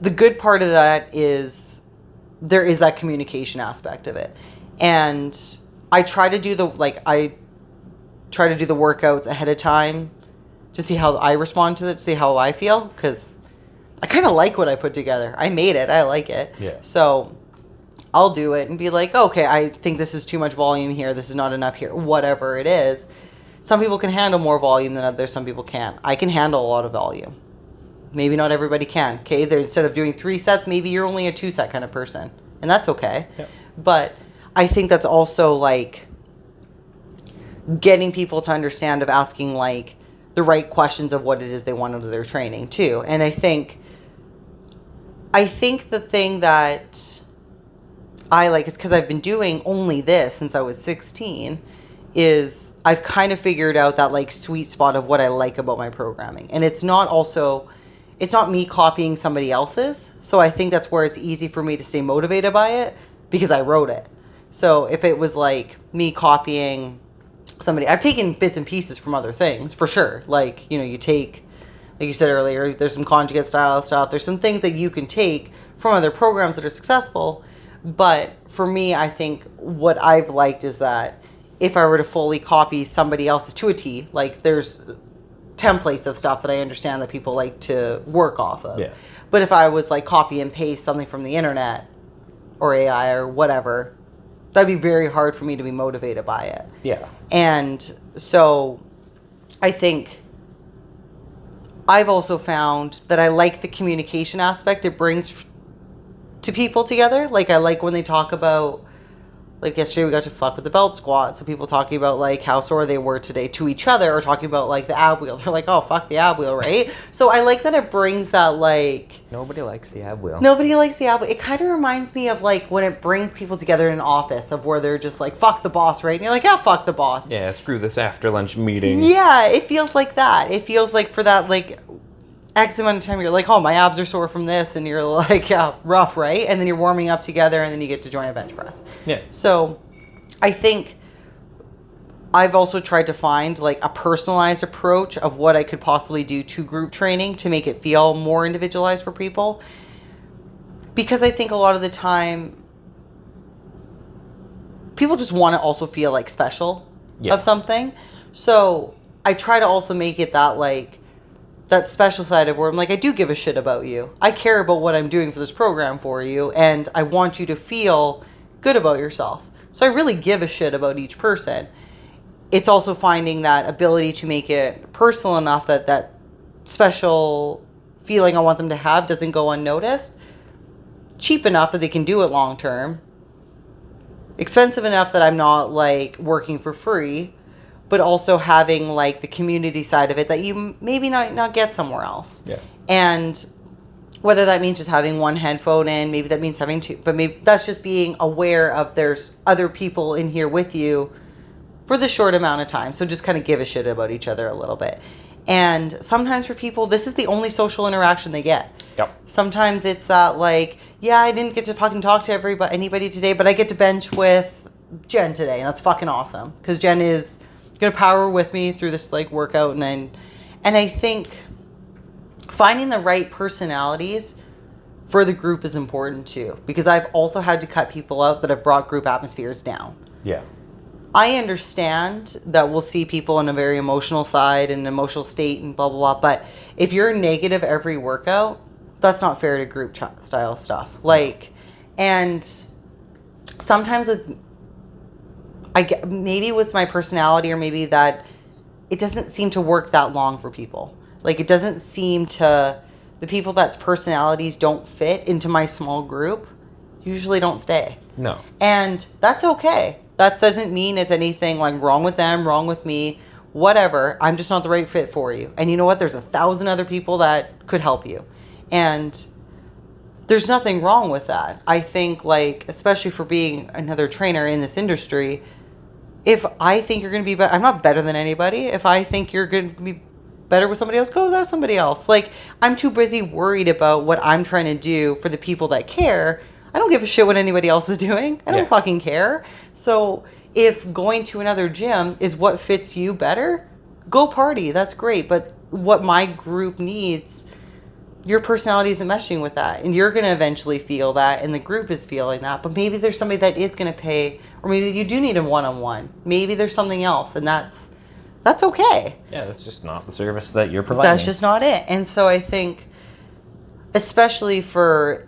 the good part of that is there is that communication aspect of it. And I try to do the workouts ahead of time to see how I respond to it, to see how I feel, because I kind of like what I put together. I made it. I like it. Yeah. So I'll do it and be like, okay, I think this is too much volume here. This is not enough here. Whatever it is. Some people can handle more volume than others. Some people can't. I can handle a lot of volume. Maybe not everybody can. Okay, instead of doing 3 sets, maybe you're only a 2-set kind of person. And that's okay. Yep. But I think that's also like getting people to understand, of asking like the right questions of what it is they want out of their training too. And I think the thing that I like is, because I've been doing only this since I was 16, is I've kind of figured out that like sweet spot of what I like about my programming. And it's not me copying somebody else's. So I think that's where it's easy for me to stay motivated by it, because I wrote it. So if it was like me copying somebody, I've taken bits and pieces from other things for sure. Like, you take, like you said earlier, there's some conjugate style stuff. There's some things that you can take from other programs that are successful. But for me, I think what I've liked is that if I were to fully copy somebody else's to a T, like there's templates of stuff that I understand that people like to work off of. Yeah. But if I was like copy and paste something from the internet or AI or whatever, that'd be very hard for me to be motivated by it. Yeah. And so I think I've also found that I like the communication aspect it brings to people together. Like I like when they talk about Like yesterday we got to fuck with the belt squat. So people talking about like how sore they were today to each other, or talking about like the ab wheel. They're like, oh, fuck the ab wheel, right? So I like that it brings that like... Nobody likes the ab wheel. Nobody likes the ab wheel. It kind of reminds me of like when it brings people together in an office of where they're just like, fuck the boss, right? And you're like, yeah, fuck the boss. Yeah, screw this after lunch meeting. Yeah, it feels like that. It feels like for that like... X amount of time you're like, oh, my abs are sore from this, and you're like, yeah, rough, right? And then you're warming up together, and then you get to join a bench press. Yeah. So I think I've also tried to find like a personalized approach of what I could possibly do to group training to make it feel more individualized for people. Because I think a lot of the time people just want to also feel like special of something. So I try to also make it that like that special side of where I'm like, I do give a shit about you. I care about what I'm doing for this program for you, and I want you to feel good about yourself. So I really give a shit about each person. It's also finding that ability to make it personal enough that that special feeling I want them to have doesn't go unnoticed. Cheap enough that they can do it long term. Expensive enough that I'm not like working for free. But also having like the community side of it that you maybe not get somewhere else. Yeah. And whether that means just having one headphone in, maybe that means having two, but maybe that's just being aware of there's other people in here with you for the short amount of time. So just kind of give a shit about each other a little bit. And sometimes for people, this is the only social interaction they get. Yep. Sometimes it's that like, yeah, I didn't get to fucking talk to anybody today, but I get to bench with Jen today. And that's fucking awesome. Because Jen is gonna power with me through this like workout, and I think finding the right personalities for the group is important too, because I've also had to cut people out that have brought group atmospheres down. Yeah. I understand that we'll see people in a very emotional side and emotional state and blah blah blah, but if you're negative every workout, that's not fair to group style stuff. Like, and sometimes with maybe with my personality, or maybe that it doesn't seem to work that long for people. Like it doesn't seem to, the people that's personalities don't fit into my small group usually don't stay. No. And that's okay. That doesn't mean it's anything like wrong with them, wrong with me, whatever. I'm just not the right fit for you. And you know what? There's 1,000 other people that could help you. And there's nothing wrong with that. I think like, especially for being another trainer in this industry, if I think you're going to be better, I'm not better than anybody. If I think you're going to be better with somebody else, go with somebody else. Like, I'm too busy worried about what I'm trying to do for the people that care. I don't give a shit what anybody else is doing. I don't fucking care. So if going to another gym is what fits you better, go party. That's great. But what my group needs, your personality isn't meshing with that. And you're going to eventually feel that. And the group is feeling that. But maybe there's somebody that is going to pay. Or maybe you do need a one-on-one. Maybe there's something else. And that's okay. Yeah, that's just not the service that you're providing. That's just not it. And so I think, especially for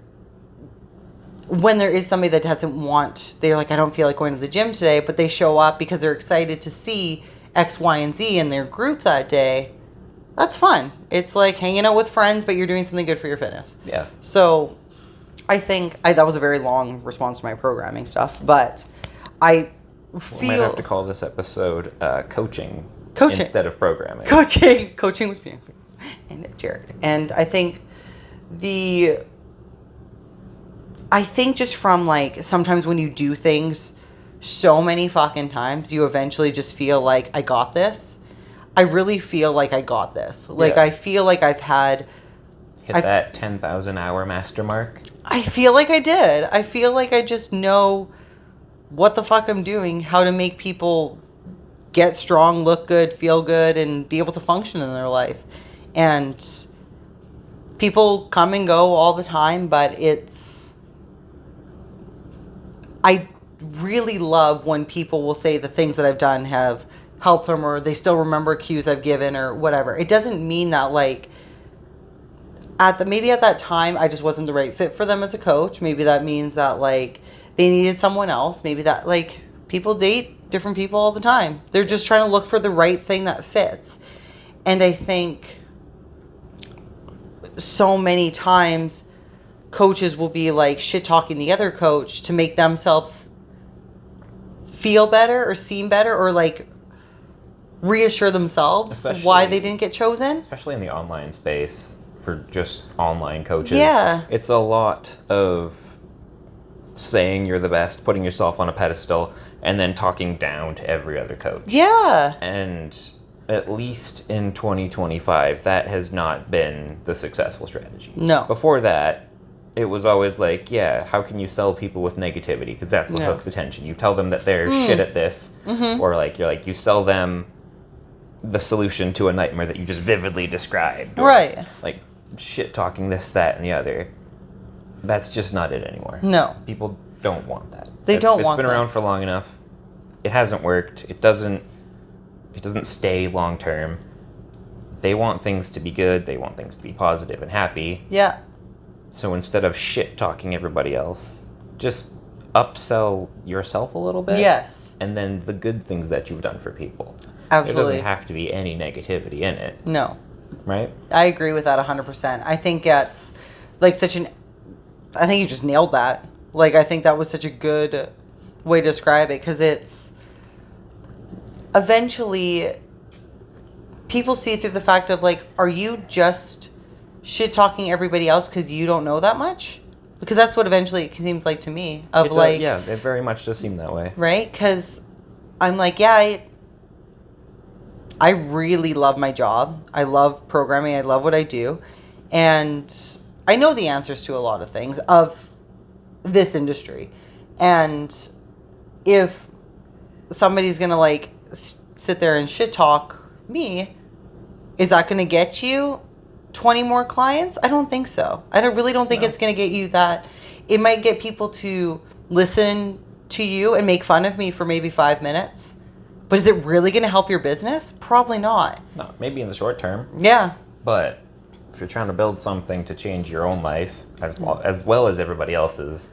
when there is somebody that doesn't want, they're like, I don't feel like going to the gym today, but they show up because they're excited to see X, Y, and Z in their group that day. That's fun. It's like hanging out with friends, but you're doing something good for your fitness. Yeah. So I think that was a very long response to my programming stuff, but I feel... We might have to call this episode coaching instead of programming. Coaching with Bianca and Jared. And I think just from like, sometimes when you do things so many fucking times, you eventually just feel like, I got this. I really feel like I got this. Like, I feel like I've had... Hit that 10,000 hour master mark? I feel like I did. I feel like I just know what the fuck I'm doing, how to make people get strong, look good, feel good, and be able to function in their life. And people come and go all the time, but I really love when people will say the things that I've done have helped them, or they still remember cues I've given or whatever. It doesn't mean that like maybe at that time I just wasn't the right fit for them as a coach. Maybe that means that like they needed someone else. Maybe that like people date different people all the time. They're just trying to look for the right thing that fits. And I think so many times coaches will be like shit talking the other coach to make themselves feel better or seem better or like reassure themselves why they didn't get chosen. Especially in the online space for just online coaches. Yeah. It's a lot of saying you're the best, putting yourself on a pedestal, and then talking down to every other coach. Yeah. And at least in 2025, that has not been the successful strategy. No. Before that, it was always like, yeah, how can you sell people with negativity? Because that's what hooks attention. You tell them that they're shit at this, or like you sell them the solution to a nightmare that you just vividly described. Or, right. Like shit talking this, that, and the other. That's just not it anymore. No. People don't want that. It's been around for long enough. It hasn't worked. It doesn't stay long term. They want things to be good. They want things to be positive and happy. Yeah. So instead of shit talking everybody else, just upsell yourself a little bit. Yes. And then the good things that you've done for people. Absolutely. It doesn't have to be any negativity in it. No. Right? I agree with that 100%. I think it's like I think you just nailed that. Like, I think that was such a good way to describe it, because it's eventually people see through the fact of like, are you just shit talking everybody else because you don't know that much? Because that's what eventually it seems like to me. Yeah, it very much does seem that way. Right? Because I'm like, yeah, I really love my job. I love programming. I love what I do. And I know the answers to a lot of things of this industry. And if somebody's going to like sit there and shit talk me, is that going to get you 20 more clients? I don't think so. I really don't think it's going to get you that. It might get people to listen to you and make fun of me for maybe 5 minutes. But is it really going to help your business? Probably not. No, maybe in the short term. Yeah. But if you're trying to build something to change your own life as well as everybody else's,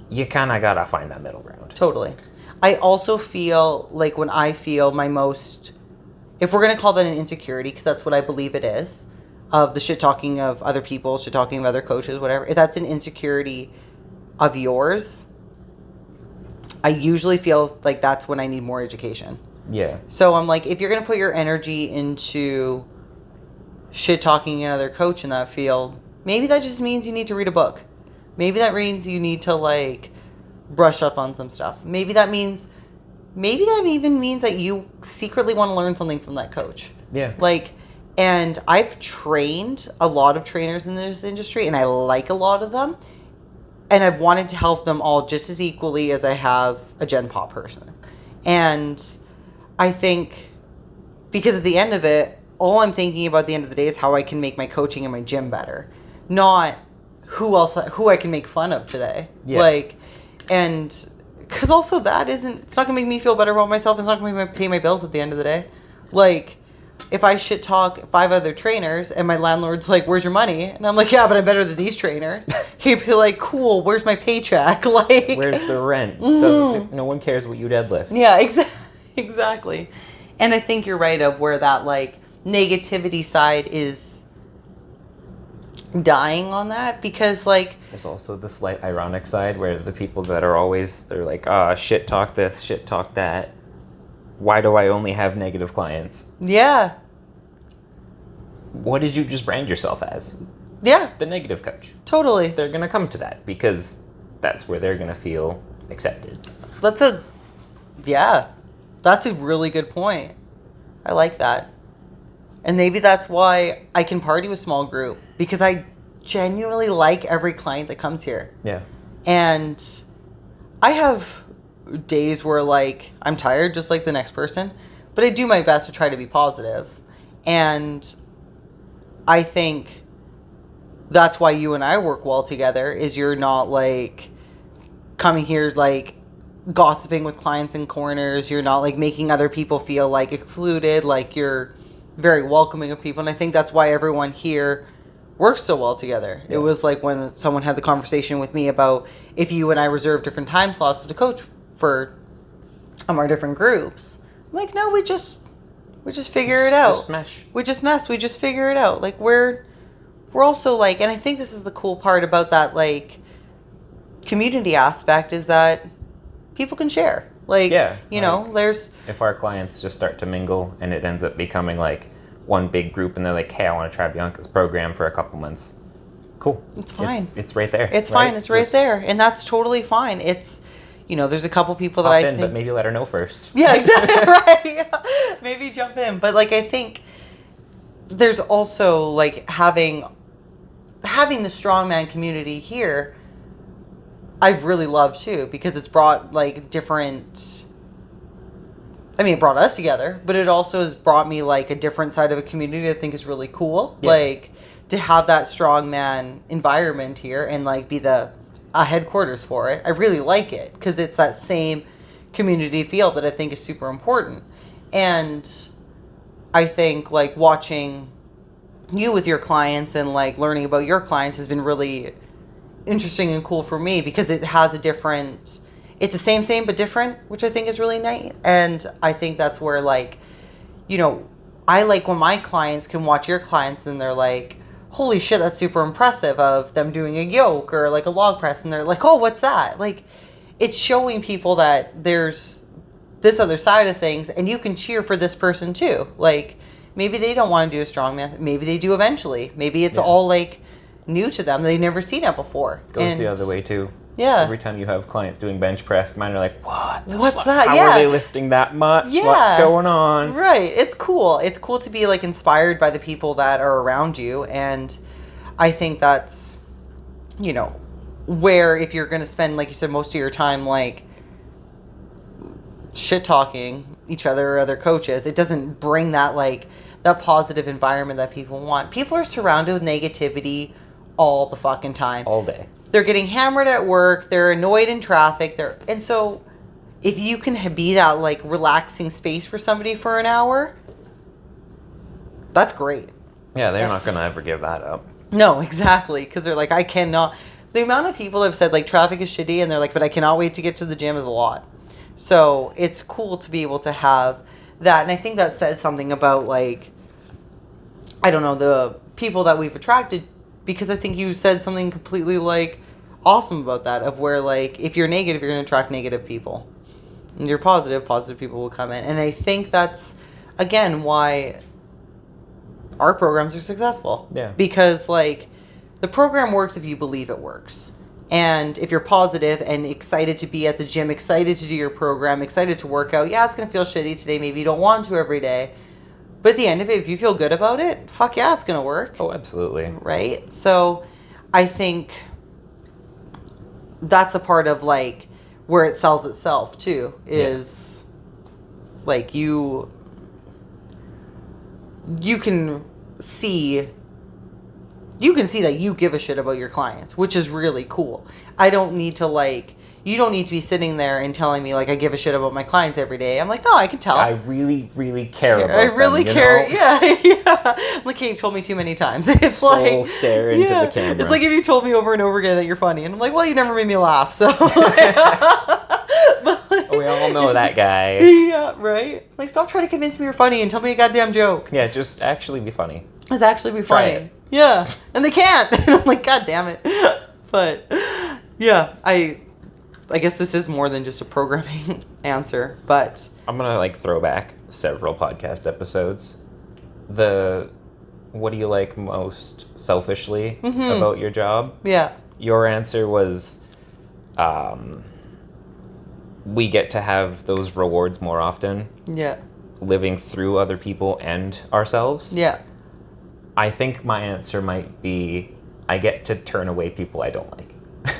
you kind of got to find that middle ground. Totally. I also feel like when I feel my most, if we're going to call that an insecurity, because that's what I believe it is, of the shit talking of other people, shit talking of other coaches, whatever, if that's an insecurity of yours, I usually feel like that's when I need more education. Yeah. So I'm like, if you're going to put your energy into shit talking another coach in that field, maybe that just means you need to read a book. Maybe that means you need to like brush up on some stuff. Maybe that even means that you secretly want to learn something from that coach. Yeah. Like, and I've trained a lot of trainers in this industry, and I like a lot of them. And I've wanted to help them all just as equally as I have a Gen Pop person. And I think because at the end of it, all I'm thinking about at the end of the day is how I can make my coaching and my gym better. Not who I can make fun of today. Yeah. Like, and because also it's not going to make me feel better about myself. It's not going to pay my bills at the end of the day. Like, if I shit talk 5 other trainers and my landlord's like, where's your money? And I'm like, yeah, but I'm better than these trainers. He'd be like, cool, where's my paycheck? Like, where's the rent? No one cares what you deadlift. Yeah, exactly. And I think you're right of where that like negativity side is dying on that, because like there's also the slight ironic side where the people that are always, they're like, shit talk this, shit talk that. Why do I only have negative clients? Yeah. What did you just brand yourself as? Yeah. The negative coach. Totally. They're going to come to that because that's where they're going to feel accepted. That's a really good point. I like that. And maybe that's why I can party with small group, because I genuinely like every client that comes here. Yeah. And I have days where like I'm tired just like the next person, but I do my best to try to be positive. And I think that's why you and I work well together, is you're not like coming here like gossiping with clients in corners. You're not like making other people feel like excluded. Like, you're very welcoming of people. And I think that's why everyone here works so well together. Yeah. It was like when someone had the conversation with me about if you and I reserve different time slots to coach for our different groups. I'm like, no, we just figure it out. Just mesh. We just mess. We just figure it out. Like, we're also like, and I think this is the cool part about that like community aspect, is that people can share. Like, you know, there's... If our clients just start to mingle and it ends up becoming like one big group and they're like, hey, I want to try Bianca's program for a couple months. Cool. It's fine. It's right there. It's fine. It's right there. And that's totally fine. It's, you know, there's a couple people that I think... but maybe let her know first. Yeah, exactly. Right. Maybe jump in. But, like, I think there's also, like, having the strongman community here, I've really loved, too, because it's brought, like, different... I mean, it brought us together, but it also has brought me, like, a different side of a community I think is really cool. Yeah. Like, to have that strongman environment here and, like, be the headquarters for it. I really like it because it's that same community feel that I think is super important. And I think, like, watching you with your clients and, like, learning about your clients has been really interesting and cool for me because it has a different... It's the same, but different, which I think is really nice. And I think that's where, like, you know, I like when my clients can watch your clients and they're like, holy shit, that's super impressive of them doing a yoke or like a log press. And they're like, oh, what's that? Like, it's showing people that there's this other side of things and you can cheer for this person too. Like, maybe they don't want to do a strongman. Maybe they do eventually. Maybe it's all like new to them. They've never seen it before. Goes the other way too. Yeah. Every time you have clients doing bench press, mine are like, what's that? How are they lifting that much? Yeah. What's going on? Right. It's cool. It's cool to be, like, inspired by the people that are around you. And I think that's, you know, where if you're going to spend, like you said, most of your time, like, shit-talking each other or other coaches, it doesn't bring that, like, that positive environment that people want. People are surrounded with negativity all the fucking time. All day. They're getting hammered at work. They're annoyed in traffic. And so if you can be that, like, relaxing space for somebody for an hour, that's great. Yeah, they're not going to ever give that up. No, exactly. Because they're like, I cannot. The amount of people that have said, like, traffic is shitty, and they're like, but I cannot wait to get to the gym is a lot. So it's cool to be able to have that. And I think that says something about, like, I don't know, the people that we've attracted. Because I think you said something completely, like, awesome about that. Of where, like, if you're negative, you're going to attract negative people. And you're positive people will come in. And I think that's, again, why our programs are successful. Yeah. Because, like, the program works if you believe it works. And if you're positive and excited to be at the gym, excited to do your program, excited to work out, yeah, it's going to feel shitty today. Maybe you don't want to every day. But at the end of it, if you feel good about it, fuck yeah, it's going to work. Oh, absolutely. Right? So I think that's a part of, like, where it sells itself, too, is, like, you can see that you give a shit about your clients, which is really cool. I don't need to, like... You don't need to be sitting there and telling me, like, I give a shit about my clients every day. I'm like, no, I can tell. I really, really care about them. I really care. Know? Yeah. Like, you've told me too many times. It's Soul like... stare into the camera. It's like if you told me over and over again that you're funny. And I'm like, well, you never made me laugh, so... But, like, we all know that guy. Yeah, right? Like, stop trying to convince me you're funny and tell me a goddamn joke. Yeah, just actually be funny. Just actually be funny. Try it. Yeah. And they can't. And I'm like, god damn it. But, yeah, I guess this is more than just a programming answer, but... I'm going to, like, throw back several podcast episodes. What do you like most selfishly about your job? Yeah. Your answer was, we get to have those rewards more often. Yeah. Living through other people and ourselves. Yeah. I think my answer might be, I get to turn away people I don't like.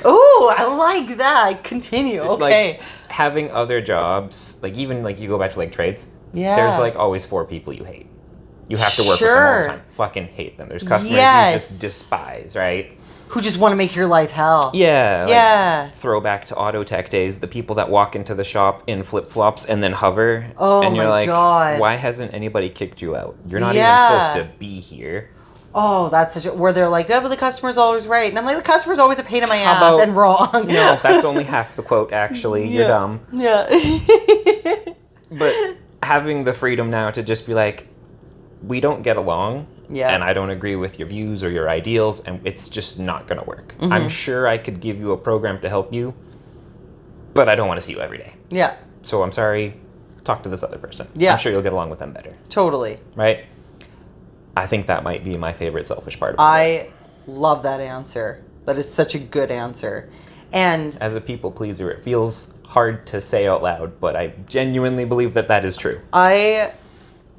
Ooh, I like that. Continue. Okay. Like, having other jobs, like, even, like, you go back to, like, trades. Yeah. There's, like, always 4 people you hate. You have to work with them all the time. Fucking hate them. There's customers you just despise, right? Who just want to make your life hell. Yeah. Yeah. Like, throwback to auto tech days, the people that walk into the shop in flip-flops and then hover. Oh, and you're my like, God. Why hasn't anybody kicked you out? You're not even supposed to be here. Oh, that's such a... Where they're like, yeah, but the customer's always right. And I'm like, the customer's always a pain in my ass and wrong. No, that's only half the quote, actually. Yeah. You're dumb. Yeah. But having the freedom now to just be like, we don't get along. Yeah. And I don't agree with your views or your ideals, and it's just not going to work. I'm sure I could give you a program to help you, but I don't want to see you every day. Yeah. so I'm sorry, talk to this other person. Yeah. I'm sure you'll get along with them better. Totally. Right? I think that might be my favorite selfish part of it. I love that answer. That is such a good answer. And as a people pleaser, it feels hard to say out loud, but I genuinely believe that is true. I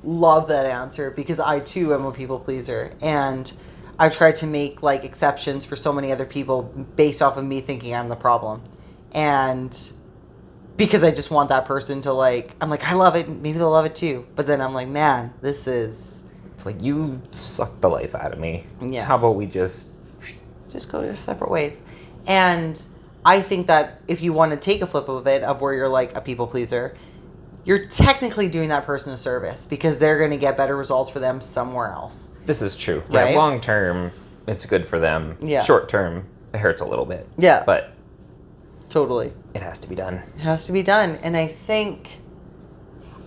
love that answer because I too am a people pleaser, and I've tried to make like exceptions for so many other people based off of me thinking I'm the problem. And because I just want that person to like, I'm like, I love it, maybe they'll love it too. But then I'm like, man, this is... It's like, you suck the life out of me. Yeah. So how about we just go your separate ways? And I think that if you want to take a flip of it, of where you're like a people pleaser, you're technically doing that person a service because they're going to get better results for them somewhere else. This is true. Right? Yeah, long term, it's good for them. Yeah. Short term, it hurts a little bit. Yeah. But totally. It has to be done. It has to be done. And I think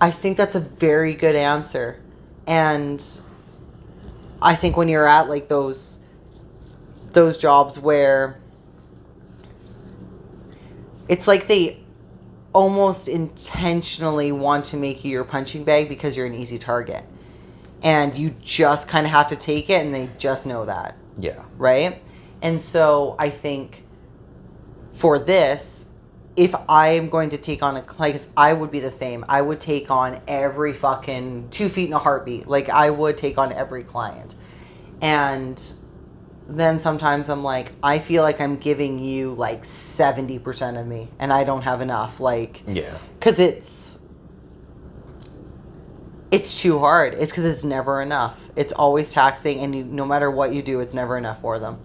that's a very good answer. And I think when you're at like those jobs where it's like they almost intentionally want to make you your punching bag because you're an easy target. And you just kind of have to take it, and they just know that. Yeah. Right? And so I think for this, if I am going to take on I would be the same. I would take on every fucking 2 feet in a heartbeat. Like, I would take on every client. And then sometimes I'm like, I feel like I'm giving you like 70% of me, and I don't have enough. Like, yeah. Because it's too hard. It's because it's never enough. It's always taxing, and no matter what you do, it's never enough for them.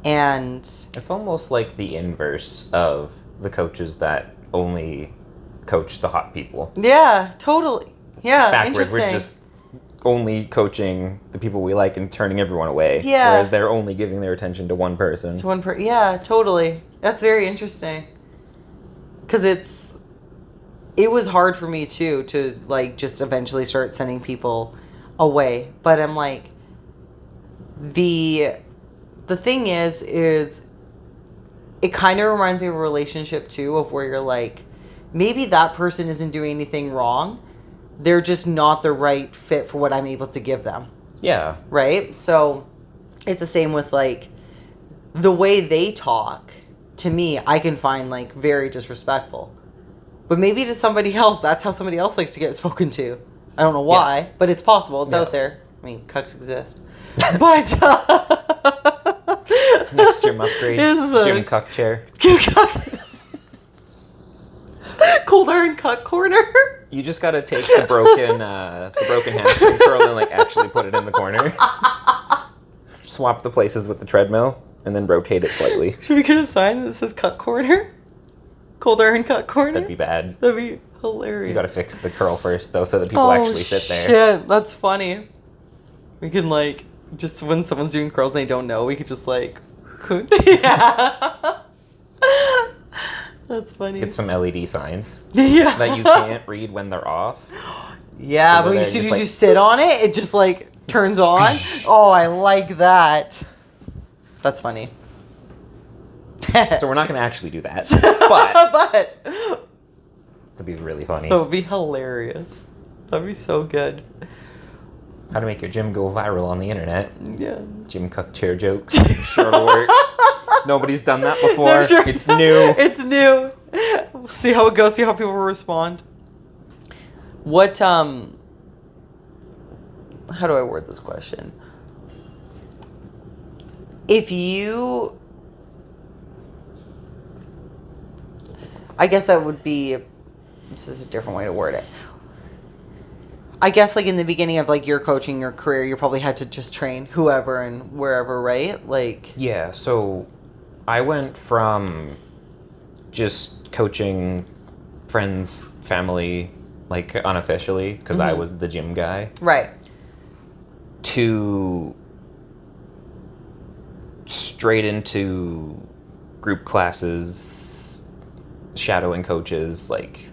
And it's almost like the inverse of the coaches that only coach the hot people. Yeah, totally. Yeah, backwards. interesting. We're just only coaching the people we like and turning everyone away. Yeah. Whereas they're only giving their attention to one person. Yeah, totally. That's very interesting. Because it was hard for me too to like just eventually start sending people away. But I'm like, the thing is it kind of reminds me of a relationship too, of where you're like, maybe that person isn't doing anything wrong. They're just not the right fit for what I'm able to give them. Yeah. Right? So it's the same with like the way they talk to me, I can find like very disrespectful. But maybe to somebody else, that's how somebody else likes to get spoken to. I don't know why, but it's possible. It's out there. I mean, cucks exist. But next gym upgrade, gym cuck chair. Gym cuck. Cold iron cuck corner. You just gotta take the broken hamstring curl and like actually put it in the corner. Swap the places with the treadmill and then rotate it slightly. Should we get a sign that says cut corner? Cold iron cut corner? That'd be bad. That'd be hilarious. You gotta fix the curl first though, so that people actually sit there. Shit, that's funny. We can like, just when someone's doing curls and they don't know, we could just like, yeah. That's funny. Get some LED signs. Yeah. That you can't read when they're off. Yeah, so but as soon as you sit on it, it just like turns on. Oh, I like that. That's funny. So we're not going to actually do that. But that'd be really funny. That would be hilarious. That'd be so good. How to make your gym go viral on the internet. Yeah. Gym cuck chair jokes. Sure to work. Nobody's done that before. Sure. It's new. It's new. We'll see how it goes. See how people respond. What, how do I word this question? If you, I guess that would be, this is a different way to word it. I guess like in the beginning of like your coaching, your career, you probably had to just train whoever and wherever, right? Like, yeah, so I went from just coaching friends, family, like unofficially, because I was the gym guy. Right. To straight into group classes, shadowing coaches. Like,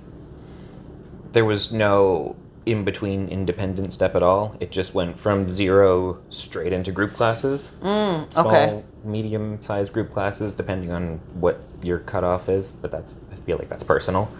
there was no in-between independent step at all. It just went from 0 straight into group classes. Small, medium-sized group classes, depending on what your cutoff is. But I feel like that's personal.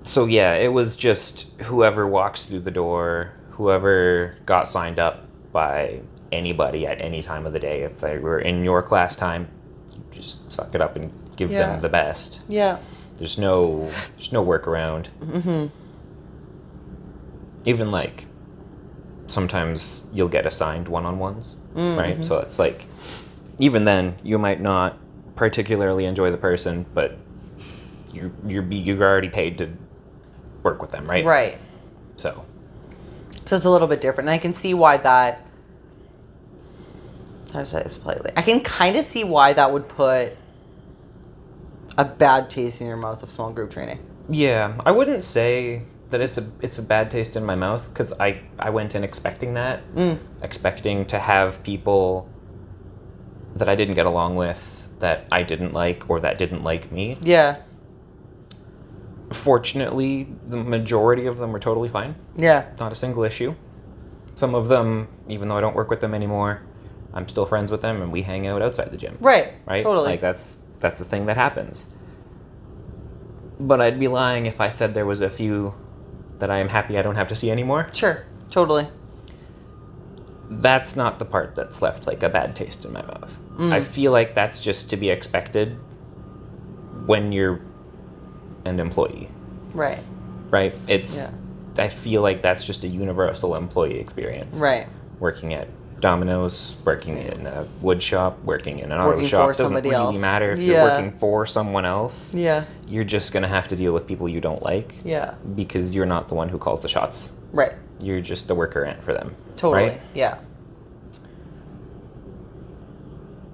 So yeah, it was just whoever walks through the door, whoever got signed up by anybody at any time of the day. If they were in your class time, you just suck it up and give them the best. Yeah. There's no workaround. Mm-hmm. Even like sometimes you'll get assigned one-on-ones, right? So it's like even then you might not particularly enjoy the person, but you're already paid to work with them, right? Right. So it's a little bit different. And I can see why that. How to say this politely? I can kind of see why that would put a bad taste in your mouth of small group training. Yeah, I wouldn't say that it's a bad taste in my mouth, because I went in expecting that, expecting to have people that I didn't get along with, that I didn't like, or that didn't like me. Yeah. Fortunately, the majority of them were totally fine. Yeah. Not a single issue. Some of them, even though I don't work with them anymore, I'm still friends with them, and we hang out outside the gym. Right. Right? Totally. Like that's a thing that happens. But I'd be lying if I said there was a few that I am happy I don't have to see anymore. Sure. Totally. That's not the part that's left like a bad taste in my mouth. I feel like that's just to be expected when you're an employee. Right. Right? I feel like that's just a universal employee experience. Right. Working at Domino's, working in a wood shop, working in an auto shop, doesn't really matter if you're working for someone else. Yeah. You're just going to have to deal with people you don't like. Yeah. Because you're not the one who calls the shots. Right. You're just the worker ant for them. Totally. Right? Yeah.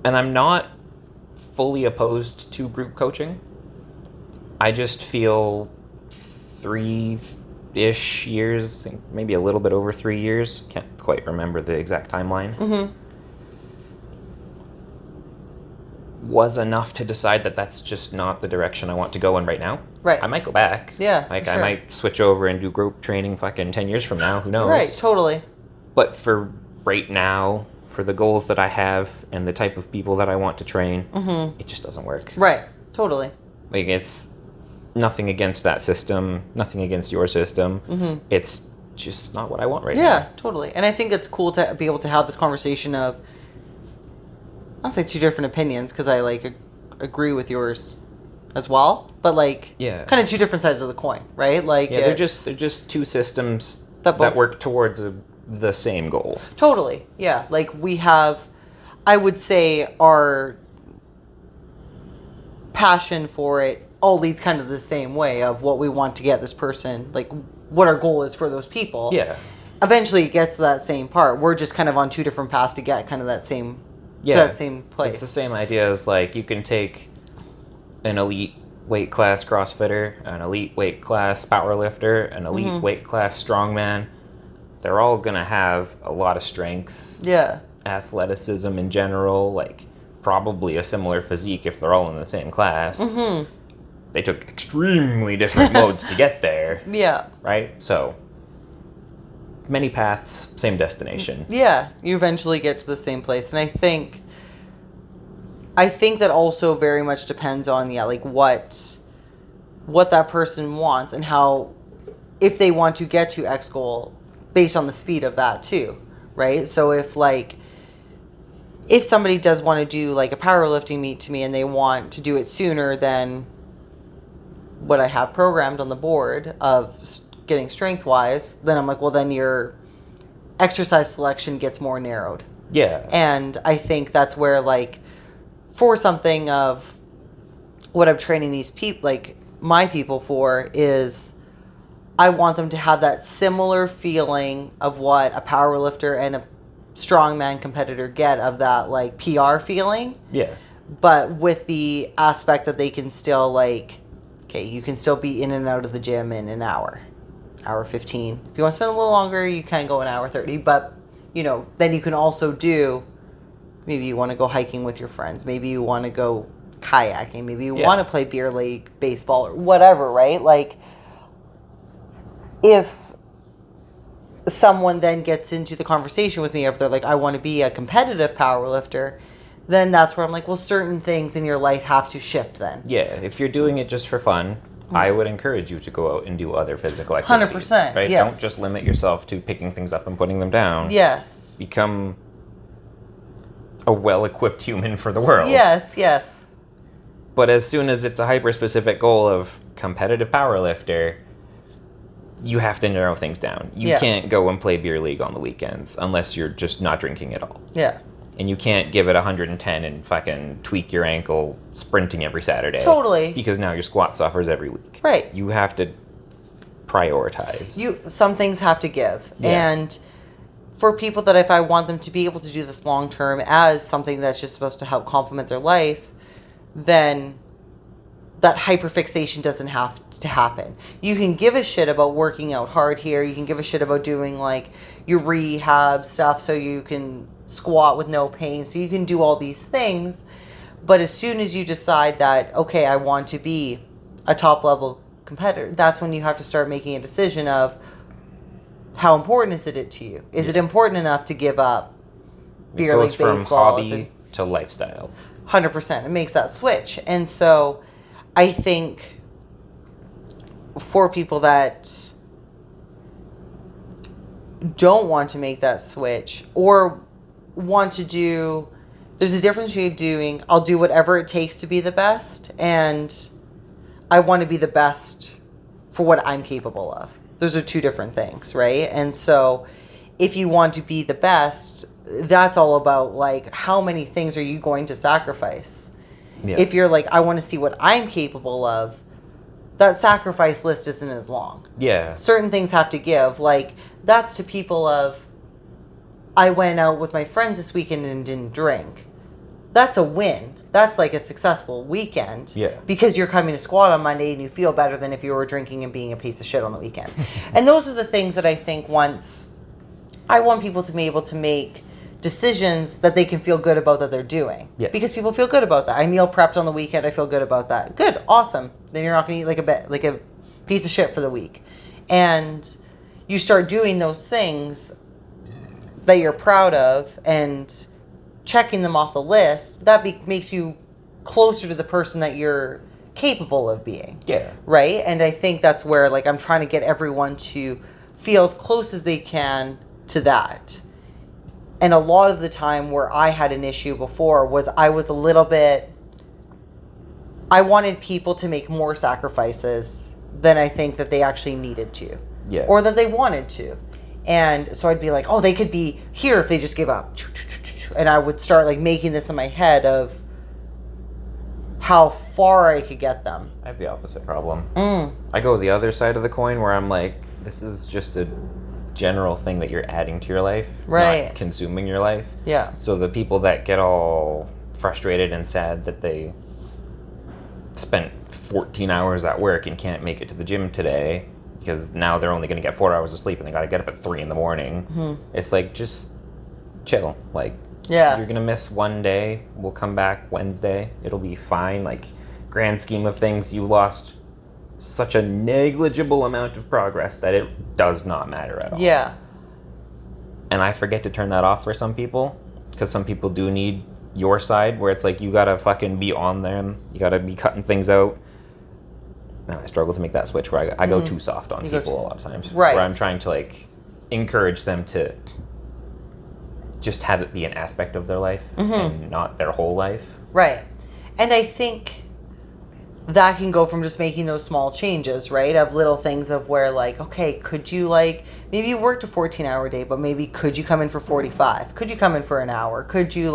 And I'm not fully opposed to group coaching. I just feel 3-ish years, maybe a little bit over 3 years, can't quite remember the exact timeline, was enough to decide that that's just not the direction I want to go in right now. Right. I might go back. Yeah. Like, sure. I might switch over and do group training fucking 10 years from now. Who knows? Right. Totally. But for right now, for the goals that I have and the type of people that I want to train, it just doesn't work. Right. Totally. Like, it's nothing against that system, nothing against your system. It's just not what I want right now. Yeah, totally. And I think it's cool to be able to have this conversation of, I'll say 2 different opinions, because I like agree with yours as well, but like kind of 2 different sides of the coin, right? Like they're just 2 systems that work towards the same goal. Totally. Yeah. Like we have, I would say our passion for it all leads kind of the same way of what we want to get this person, like what our goal is for those people. Yeah. Eventually it gets to that same part. We're just kind of on 2 different paths to get kind of that same, to that same place. It's the same idea as like you can take an elite weight class CrossFitter, an elite weight class powerlifter, an elite weight class strongman. They're all going to have a lot of strength. Yeah. Athleticism in general, like probably a similar physique if they're all in the same class. They took extremely different modes to get there. Yeah. Right? So, many paths, same destination. Yeah. You eventually get to the same place. And I think that also very much depends on, like what that person wants and how, if they want to get to X goal based on the speed of that too. Right? So if somebody does want to do like a powerlifting meet to me and they want to do it sooner than what I have programmed on the board of getting strength wise, then I'm like, well, then your exercise selection gets more narrowed. Yeah. And I think that's where, like, for something of what I'm training these people, like my people for, is I want them to have that similar feeling of what a powerlifter and a strongman competitor get, of that like PR feeling. Yeah. But with the aspect that they can still like, okay, you can still be in and out of the gym in an hour 15. If you want to spend a little longer, you can go an hour 30. But, then you can also do, maybe you want to go hiking with your friends. Maybe you want to go kayaking. Maybe you want to play beer league, baseball, or whatever, right? Like, if someone then gets into the conversation with me, if they're like, I want to be a competitive powerlifter, then that's where I'm like, well, certain things in your life have to shift then. Yeah, if you're doing it just for fun, I would encourage you to go out and do other physical activities. 100%. Right? Yeah. Don't just limit yourself to picking things up and putting them down. Yes. Become a well-equipped human for the world. Yes. But as soon as it's a hyper-specific goal of competitive powerlifter, you have to narrow things down. You can't go and play beer league on the weekends unless you're just not drinking at all. Yeah. And you can't give it 110 and fucking tweak your ankle sprinting every Saturday. Totally. Because now your squat suffers every week. Right. You have to prioritize. Some things have to give. Yeah. And for people that if I want them to be able to do this long term as something that's just supposed to help complement their life, then that hyperfixation doesn't have to happen. You can give a shit about working out hard here. You can give a shit about doing like your rehab stuff so you can squat with no pain. So you can do all these things. But as soon as you decide that, okay, I want to be a top level competitor, that's when you have to start making a decision of how important is it to you? Is it important enough to give up beer league baseball? From hobby to lifestyle. 100%. It makes that switch. And so I think for people that don't want to make that switch or want to do, there's a difference between doing, I'll do whatever it takes to be the best, and I want to be the best for what I'm capable of. Those are two different things, right? And so if you want to be the best, that's all about like how many things are you going to sacrifice? Yeah. If you're like, I want to see what I'm capable of, that sacrifice list isn't as long. Yeah. Certain things have to give. Like that's to people of, I went out with my friends this weekend and didn't drink. That's a win. That's like a successful weekend. Yeah. Because you're coming to squat on Monday and you feel better than if you were drinking and being a piece of shit on the weekend. And those are the things that I think I want people to be able to make decisions that they can feel good about that they're doing. Yeah. Because people feel good about that. I meal prepped on the weekend. I feel good about that. Good. Awesome. Then you're not going to eat like a piece of shit for the week. And you start doing those things that you're proud of and checking them off the list, that makes you closer to the person that you're capable of being. Yeah. Right? And I think that's where like I'm trying to get everyone to feel as close as they can to that. And a lot of the time where I had an issue before was I wanted people to make more sacrifices than I think that they actually needed to. Yeah. Or that they wanted to. And so I'd be like, oh, they could be here if they just gave up. And I would start like making this in my head of how far I could get them. I have the opposite problem. I go the other side of the coin where I'm like, this is just a general thing that you're adding to your life, right? Not consuming your life. Yeah. So the people that get all frustrated and sad that they spent 14 hours at work and can't make it to the gym today because now they're only going to get 4 hours of sleep and they got to get up at 3 a.m. Mm-hmm. It's like, just chill. Like, yeah, you're going to miss one day. We'll come back Wednesday. It'll be fine. Like, grand scheme of things, you lost such a negligible amount of progress that it does not matter at all. Yeah. And I forget to turn that off for some people, because some people do need your side, where it's like you gotta fucking be on them, you gotta be cutting things out. And I struggle to make that switch where I go too soft on people a lot of times. Right. Where I'm trying to like encourage them to just have it be an aspect of their life and not their whole life. Right. And I think that can go from just making those small changes, right? Of little things of where like, okay, could you like, maybe you worked a 14-hour day, but maybe could you come in for 45? Could you come in for an hour? Could you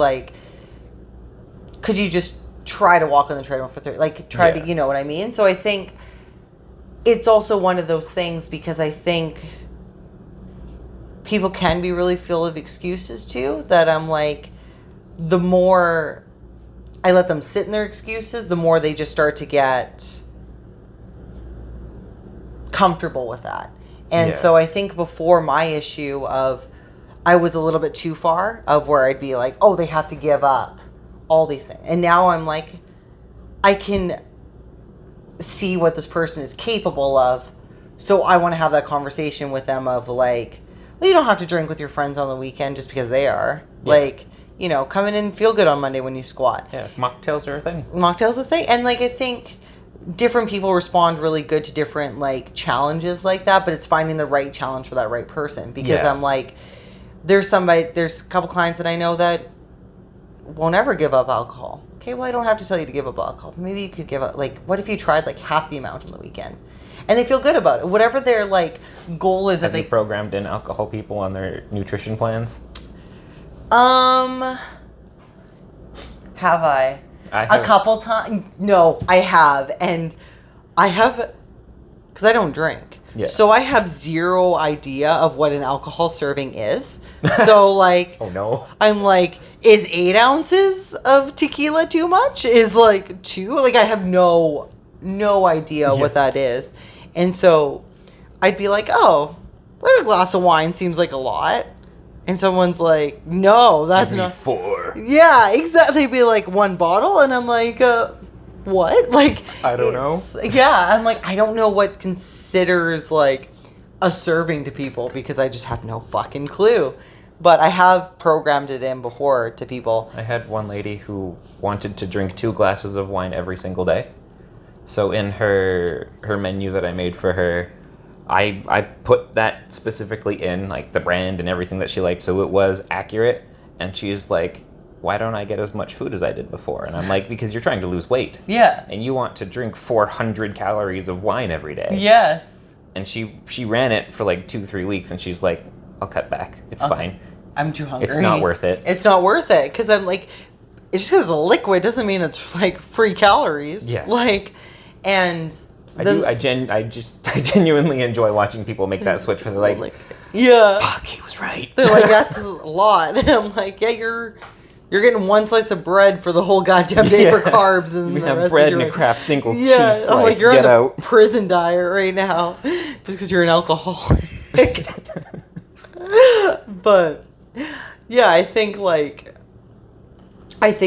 just try to walk on the treadmill for 30? Like try to, you know what I mean? So I think it's also one of those things, because I think people can be really full of excuses too, that I'm like, the more I let them sit in their excuses, the more they just start to get comfortable with that. And so I think before, my issue of I was a little bit too far of where I'd be like, oh, they have to give up all these things. And now I'm like, I can see what this person is capable of. So I want to have that conversation with them of like, well, you don't have to drink with your friends on the weekend just because they are. Yeah. Like, you know, come in and feel good on Monday when you squat. Yeah, mocktails are a thing. Mocktails are a thing. And like, I think different people respond really good to different like challenges like that, but it's finding the right challenge for that right person. Because I'm like, there's a couple clients that I know that won't ever give up alcohol. Okay, well, I don't have to tell you to give up alcohol. Maybe you could give up, like, what if you tried like half the amount on the weekend? And they feel good about it. Whatever their like goal is. Have you programmed in alcohol people on their nutrition plans? Have I? A couple times. No, I have. And I have, because I don't drink. Yeah. So I have zero idea of what an alcohol serving is. So like, oh no. I'm like, is 8 ounces of tequila too much? Is like 2? Like I have no idea what that is. And so I'd be like, oh, like a glass of wine seems like a lot. And someone's like, no, that's not 4. Yeah, exactly. They'd be like 1 bottle. And I'm like, what? Like, I don't know. Yeah, I'm like, I don't know what considers like a serving to people because I just have no fucking clue. But I have programmed it in before to people. I had one lady who wanted to drink 2 glasses of wine every single day. So in her menu that I made for her, I put that specifically in, like the brand and everything that she liked, so it was accurate. And she's like, why don't I get as much food as I did before? And I'm like, because you're trying to lose weight. Yeah. And you want to drink 400 calories of wine every day. Yes. And she ran it for like 2-3 weeks, and she's like, I'll cut back. It's fine. I'm too hungry. It's not worth it. It's not worth it, because I'm like, it's just because it's a liquid doesn't mean it's like free calories. Yeah. Like, and... I genuinely enjoy watching people make that switch where they're like, yeah. Fuck, he was right. They're like, that's a lot. And I'm like, yeah, you're getting 1 slice of bread for the whole goddamn day for carbs, and you the have rest bread is and your... a Kraft Singles cheese slice. I'm like, you're Get on the out. prison diet right now, just because you're an alcoholic. But yeah, I think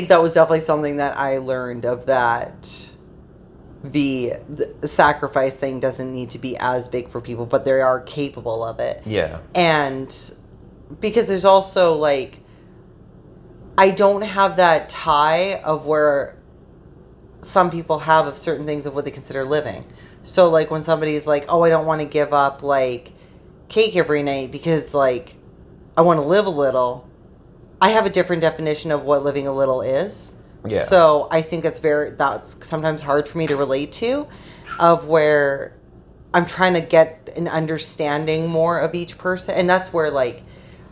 that was definitely something that I learned of that. The sacrifice thing doesn't need to be as big for people, but they are capable of it. Yeah. And because there's also like, I don't have that tie of where some people have of certain things of what they consider living. So like when somebody's like, oh, I don't want to give up like cake every night because like I want to live a little. I have a different definition of what living a little is. Yeah. So I think that's sometimes hard for me to relate to, of where I'm trying to get an understanding more of each person. And that's where like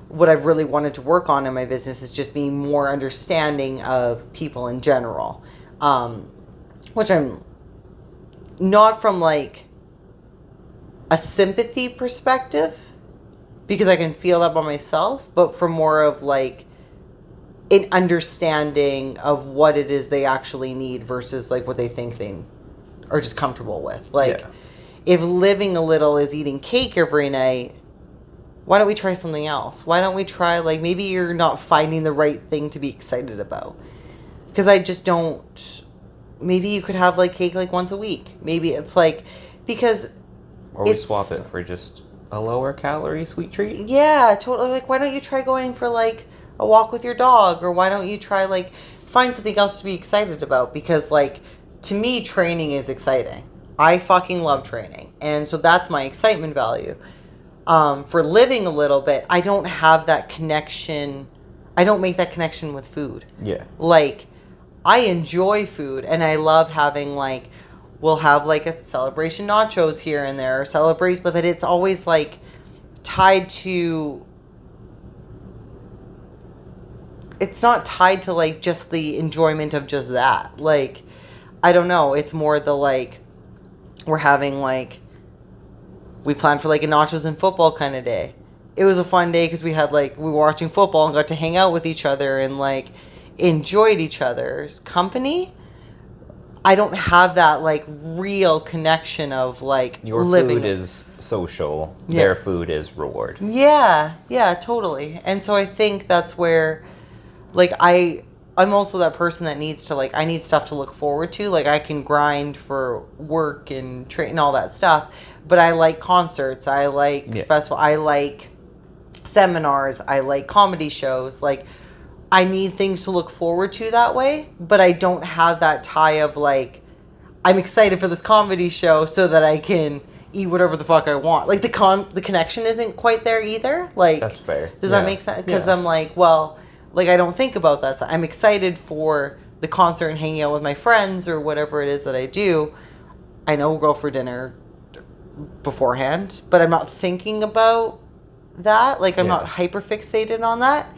what I've really wanted to work on in my business is just being more understanding of people in general. Which I'm not from like a sympathy perspective, because I can feel that by myself, but from more of like an understanding of what it is they actually need versus like what they think they are just comfortable with. Like, if living a little is eating cake every night, why don't we try something else? Why don't we try, like, maybe you're not finding the right thing to be excited about. Because I just don't, maybe you could have like cake like once a week. Maybe it's like, because or we swap it for just a lower calorie sweet treat. Yeah, totally. Like, why don't you try going for like a walk with your dog, or why don't you try like find something else to be excited about? Because like, to me, training is exciting. I fucking love training, and so that's my excitement value. For living a little bit, I don't have that connection. I don't make that connection with food. Yeah. Like, I enjoy food, and I love having like, we'll have like a celebration nachos here and there, or celebrate, but it's always like tied to, it's not tied to like just the enjoyment of just that. Like, I don't know. It's more the like, we're having like, we planned for like a nachos and football kind of day. It was a fun day because we had like, we were watching football and got to hang out with each other and like enjoyed each other's company. I don't have that like real connection of like your living. Food is social. Yeah. Their food is reward. Yeah, totally. And so I think that's where, like, I'm also that person that needs to, like, I need stuff to look forward to. Like, I can grind for work and train and all that stuff, but I like concerts. I like festival. I like seminars. I like comedy shows. Like, I need things to look forward to that way, but I don't have that tie of, like, I'm excited for this comedy show so that I can eat whatever the fuck I want. Like, the connection isn't quite there either. Like, that's fair. Does that make sense? Because I'm like, well, like, I don't think about that. So I'm excited for the concert and hanging out with my friends or whatever it is that I do. I know we'll go for dinner beforehand, but I'm not thinking about that. Like, I'm not hyper fixated on that.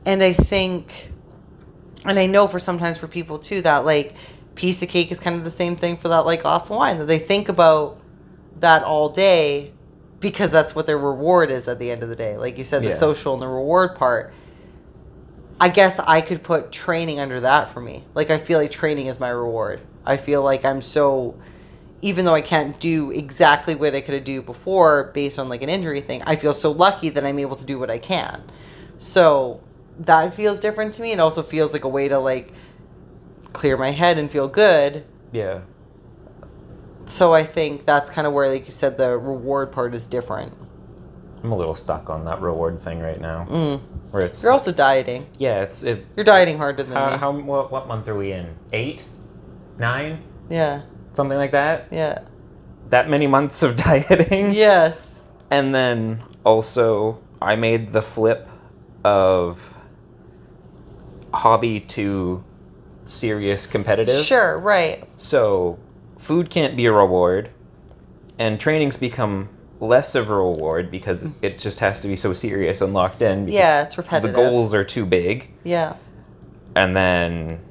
And I think, and I know sometimes for people too, that like piece of cake is kind of the same thing for that like glass of wine, that they think about that all day because that's what their reward is at the end of the day. Like you said, the social and the reward part. I guess I could put training under that for me. Like, I feel like training is my reward. I feel like I'm so, even though I can't do exactly what I could do before based on like an injury thing, I feel so lucky that I'm able to do what I can. So that feels different to me. It also feels like a way to like clear my head and feel good. Yeah. So I think that's kind of where, like you said, the reward part is different. I'm a little stuck on that reward thing right now. Where it's, you're also dieting. Yeah, you're dieting harder than me. What month are we in? 8? 9? Yeah. Something like that? Yeah. That many months of dieting? Yes. And then also, I made the flip of hobby to serious competitive. Sure, right. So, food can't be a reward, and training's become less of a reward because it just has to be so serious and locked in. Yeah, it's repetitive. The goals are too big. Yeah. And then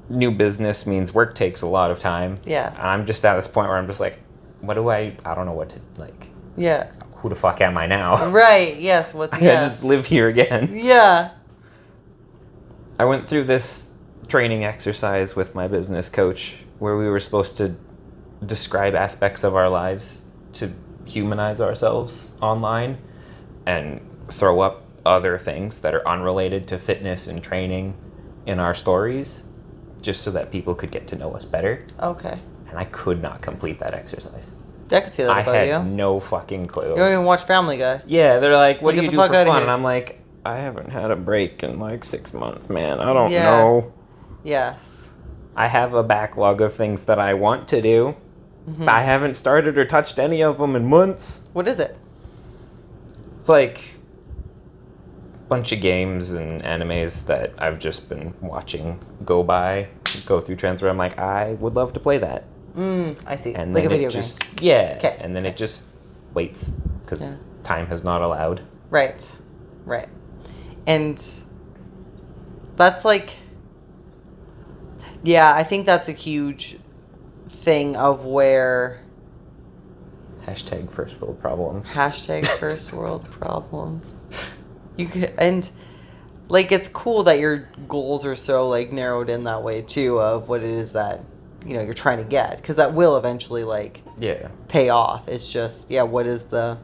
new business means work takes a lot of time. Yes. And I'm just at this point where I'm just like, I don't know what to, like. Yeah. Who the fuck am I now? Right, yes. I just live here again. Yeah. I went through this training exercise with my business coach where we were supposed to describe aspects of our lives to humanize ourselves online and throw up other things that are unrelated to fitness and training in our stories just so that people could get to know us better. Okay. And I could not complete that exercise. I could see that about you. I had no fucking clue. You don't even watch Family Guy. Yeah, they're like, what do you do for fun? And I'm like, I haven't had a break in like 6 months, man. I don't know. Yes. I have a backlog of things that I want to do. Mm-hmm. I haven't started or touched any of them in months. What is it? It's like a bunch of games and animes that I've just been watching go through trends where I'm like, I would love to play that. I see. And like then a video game. Yeah. Okay. And then it just waits because time has not allowed. Right. And that's like, yeah, I think that's a huge thing of where Hashtag first world problems. Hashtag first world problems. And like, it's cool that your goals are so like narrowed in that way too, of what it is that, you know, you're trying to get, because that will eventually like pay off. It's just, what is the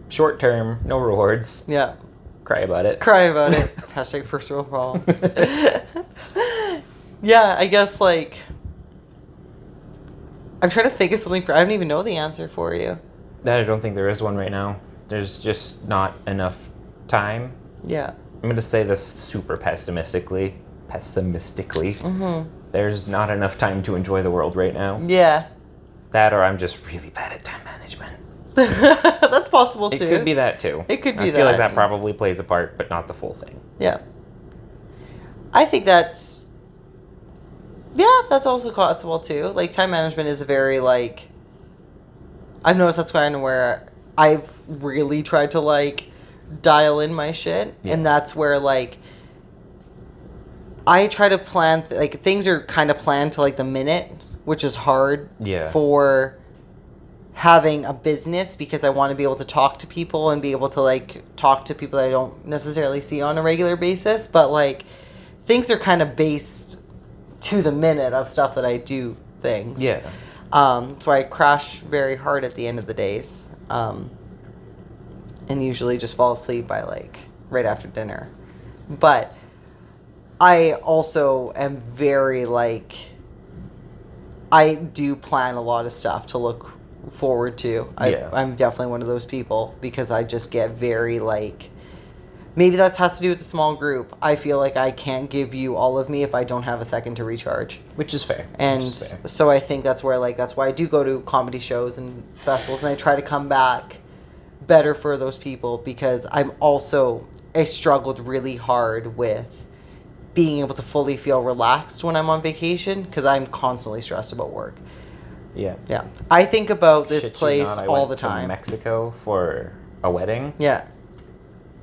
short term, no rewards. Yeah. Cry about it. Hashtag first world problems. Yeah, I guess like I'm trying to think of something I don't even know the answer for you. I don't think there is one right now. There's just not enough time. Yeah. I'm going to say this super pessimistically. Mm-hmm. There's not enough time to enjoy the world right now. Yeah. That, or I'm just really bad at time management. That's possible too. It could be that too. It could be that. I feel like that probably plays a part, but not the full thing. Yeah. I think that's also possible too. Like, time management is a very like, I've noticed that's kind of where I've really tried to like dial in my shit. Yeah. And that's where like I try to plan, like things are kind of planned to like the minute, which is hard for having a business, because I want to be able to talk to people and be able to like talk to people that I don't necessarily see on a regular basis. But like things are kind of based to the minute of stuff that I do things. Yeah. So I crash very hard at the end of the days. And usually just fall asleep by like right after dinner. But I also am very like, I do plan a lot of stuff to look forward to. I'm definitely one of those people, because I just get very like, maybe that has to do with the small group. I feel like I can't give you all of me if I don't have a second to recharge. Which is fair. And so I think that's where, like, that's why I do go to comedy shows and festivals, and I try to come back better for those people, because I struggled really hard with being able to fully feel relaxed when I'm on vacation, because I'm constantly stressed about work. Yeah. Yeah. I think about this place all the time. I went to Mexico for a wedding. Yeah.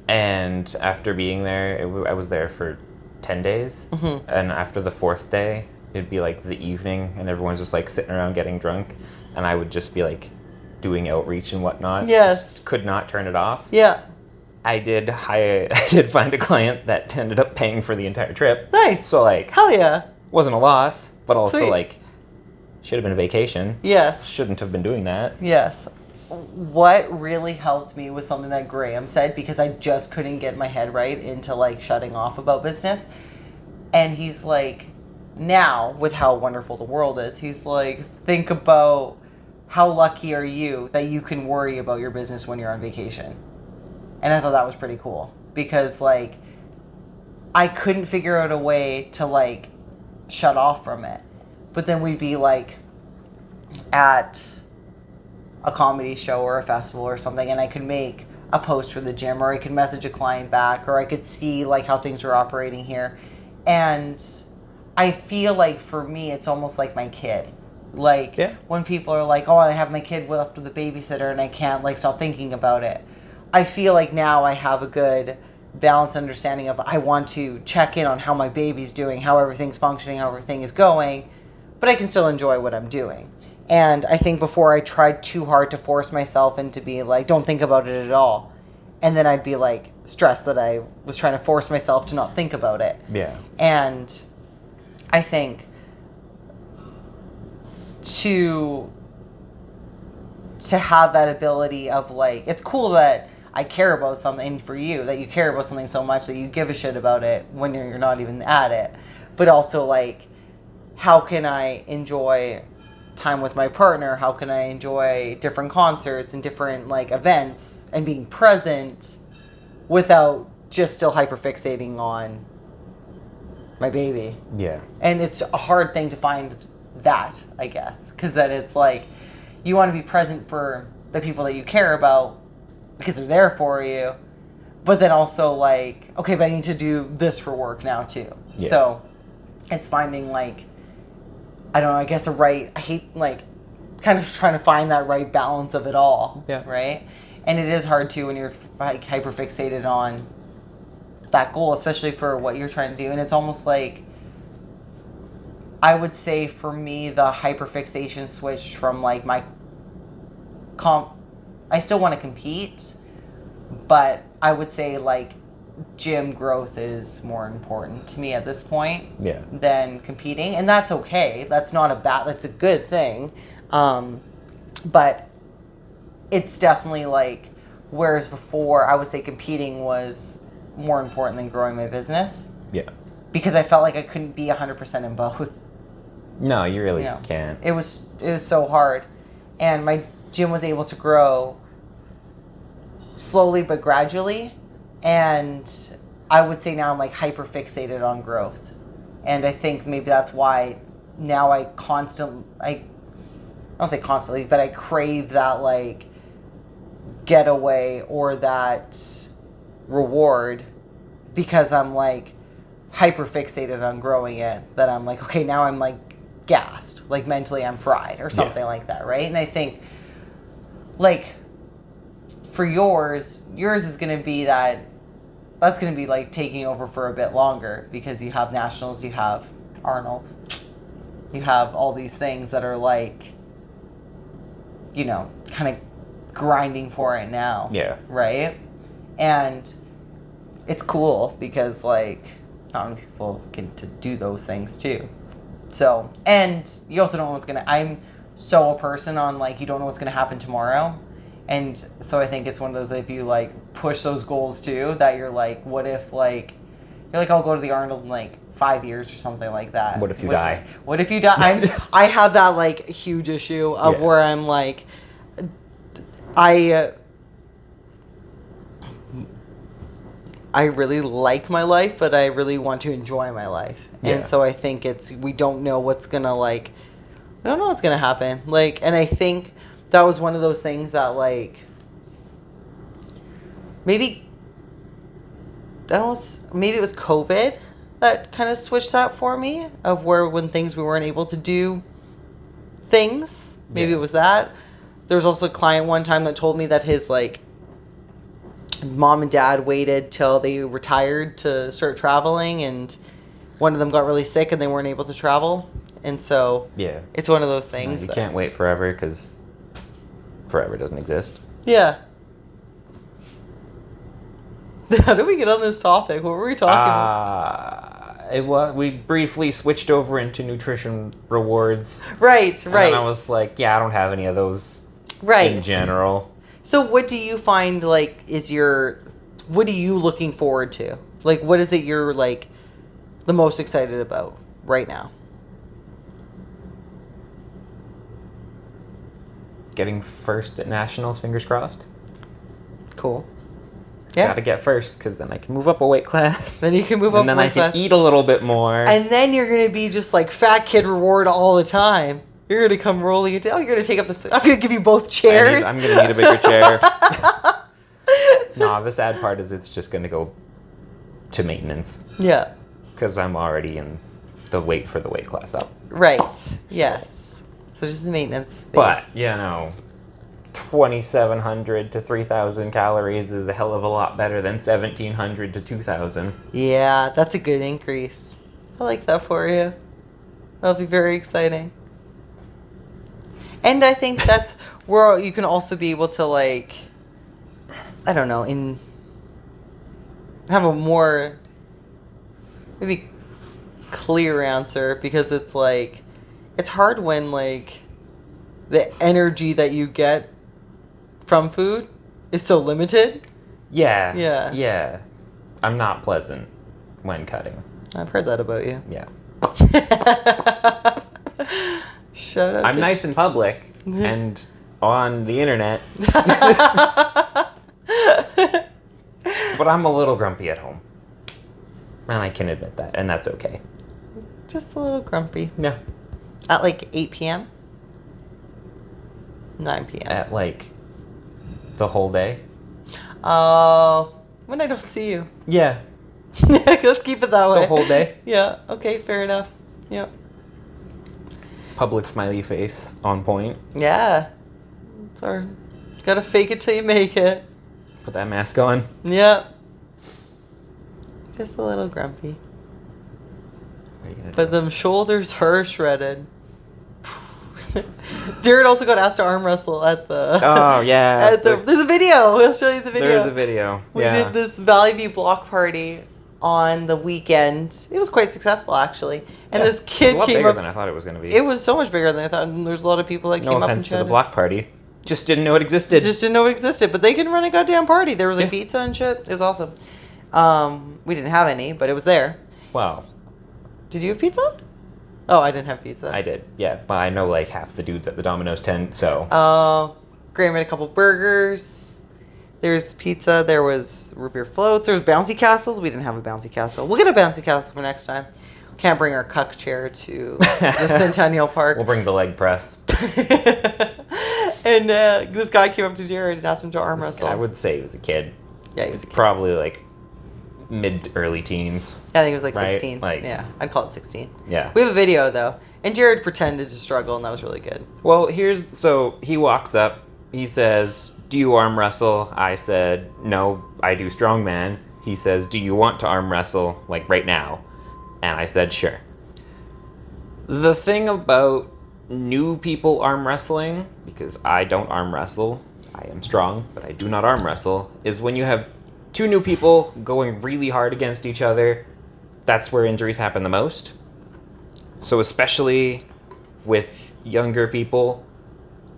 And after being there, I was there for 10 days. Mm-hmm. And after the 4th day, it'd be like the evening and everyone's just like sitting around getting drunk. And I would just be like doing outreach and whatnot. Yes. Just could not turn it off. Yeah. I did find a client that ended up paying for the entire trip. Nice. So like, hell yeah. Wasn't a loss, but also Sweet. like, should have been a vacation. Yes. Shouldn't have been doing that. Yes. What really helped me was something that Graham said, because I just couldn't get my head right into like shutting off about business. And he's like, now with how wonderful the world is, he's like, think about how lucky are you that you can worry about your business when you're on vacation. And I thought that was pretty cool, because like I couldn't figure out a way to like shut off from it. But then we'd be like at a comedy show or a festival or something, and I could make a post for the gym, or I could message a client back, or I could see like how things were operating here. And I feel like for me, it's almost like my kid. Like when people are like, oh, I have my kid left with a babysitter and I can't like stop thinking about it. I feel like now I have a good balanced understanding of, I want to check in on how my baby's doing, how everything's functioning, how everything is going, but I can still enjoy what I'm doing. And I think before I tried too hard to force myself into being like, don't think about it at all. And then I'd be like stressed that I was trying to force myself to not think about it. Yeah. And I think to have that ability of like, it's cool that I care about something, for you, that you care about something so much that you give a shit about it when you're not even at it. But also like, how can I enjoy time with my partner? How can I enjoy different concerts and different like events and being present without just still hyperfixating on my baby? Yeah. And it's a hard thing to find that, I guess, because then it's like you want to be present for the people that you care about because they're there for you, but then also like, okay, but I need to do this for work now too. Yeah. So it's finding like, I don't know, I guess I hate like kind of trying to find that right balance of it all. Yeah. Right. And it is hard too when you're like hyper fixated on that goal, especially for what you're trying to do. And it's almost like, I would say for me, the hyperfixation switched from like I still want to compete, but I would say like gym growth is more important to me at this point than competing. And that's okay. That's a good thing. But it's definitely like, whereas before I would say competing was more important than growing my business. Yeah. Because I felt like I couldn't be 100% in both. No, you really can't. It was so hard. And my gym was able to grow slowly but gradually. And I would say now I'm like hyper fixated on growth. And I think maybe that's why now I don't say constantly, but I crave that like getaway or that reward, because I'm like hyper fixated on growing it, that I'm like, okay, now I'm like gassed, like mentally I'm fried or something like that, right? And I think like for yours is going to be that's going to be like taking over for a bit longer, because you have nationals, you have Arnold, you have all these things that are like, you know, kind of grinding for it now. Yeah. Right? And it's cool because like not many people get to do those things too. So, and you also don't know what's I'm so a person on like, you don't know what's going to happen tomorrow. And so I think it's one of those, if you like push those goals too, that you're like, what if like, you're like, I'll go to the Arnold in like 5 years or something like that. What if you die? What if you die? I have that like huge issue of where I'm like, I really like my life, but I really want to enjoy my life. Yeah. And so I think we don't know what's going to like, I don't know what's going to happen. Like, and I think that was one of those things that like, maybe it was COVID that kind of switched that for me of when things we weren't able to do things. Maybe it was that. There was also a client one time that told me that his like mom and dad waited till they retired to start traveling, and one of them got really sick and they weren't able to travel. And so it's one of those things. You can't wait forever because forever doesn't exist. Yeah. How did we get on this topic? What were we talking about? We briefly switched over into nutrition rewards. Right. And I was like, I don't have any of those in general. So what do you find like what are you looking forward to? Like what is it you're like the most excited about right now? Getting first at nationals, fingers crossed. Cool. Yeah. Gotta get first because then I can move up a weight class. Then you can move up a weight class. And then I can eat a little bit more. And then you're going to be just like fat kid reward all the time. You're going to come rolling into, you're going to take up I'm going to give you both chairs. I'm going to need a bigger chair. No, the sad part is it's just going to go to maintenance. Yeah. Because I'm already in the weight for the weight class up. Right. Yes. So just the maintenance phase. But, 2,700 to 3,000 calories is a hell of a lot better than 1,700 to 2,000. Yeah, that's a good increase. I like that for you. That'll be very exciting. And I think that's where you can also be able to like, I don't know, have a more maybe clear answer, because it's like, it's hard when like the energy that you get from food is so limited. Yeah. I'm not pleasant when cutting. I've heard that about you. Yeah. Shut up. I'm nice in public and on the internet. But I'm a little grumpy at home. And I can admit that, and that's okay. Just a little grumpy. Yeah. At like 8 p.m.? 9 p.m. At like the whole day? When I don't see you. Yeah. Let's keep it that way. The whole day? Yeah. Okay, fair enough. Yep. Public smiley face on point. Yeah. Sorry. Gotta fake it till you make it. Put that mask on. Yep. Just a little grumpy. But them shoulders are shredded. Jared also got asked to arm wrestle at the... Oh, yeah. There's a video. I'll show you the video. There's a video. We did this Valley View block party on the weekend. It was quite successful, actually. And this kid it was a lot came bigger up... than I thought it was going to be. It was so much bigger than I thought. And there's a lot of people that came up and No offense to the block party. Just didn't know it existed. But they can run a goddamn party. There was like pizza and shit. It was awesome. We didn't have any, but it was there. Wow. Did you have pizza? Oh, I didn't have pizza. I did, yeah. But I know like half the dudes at the Domino's tent, so. Graham made a couple burgers. There's pizza. There was root beer floats. There was bouncy castles. We didn't have a bouncy castle. We'll get a bouncy castle for next time. Can't bring our cuck chair to the Centennial Park. We'll bring the leg press. And this guy came up to Jared and asked him to arm wrestle. I would say he was a kid. Yeah, he was a kid. Probably like mid-early teens. I think it was like right? 16. Like, yeah, I'd call it 16. Yeah. We have a video, though. And Jared pretended to struggle, and that was really good. Well, so he walks up. He says, "Do you arm wrestle?" I said, "No, I do strongman." He says, "Do you want to arm wrestle, like, right now?" And I said, "Sure." The thing about new people arm wrestling, because I don't arm wrestle, I am strong, but I do not arm wrestle, is when you have two new people going really hard against each other, that's where injuries happen the most. So especially with younger people,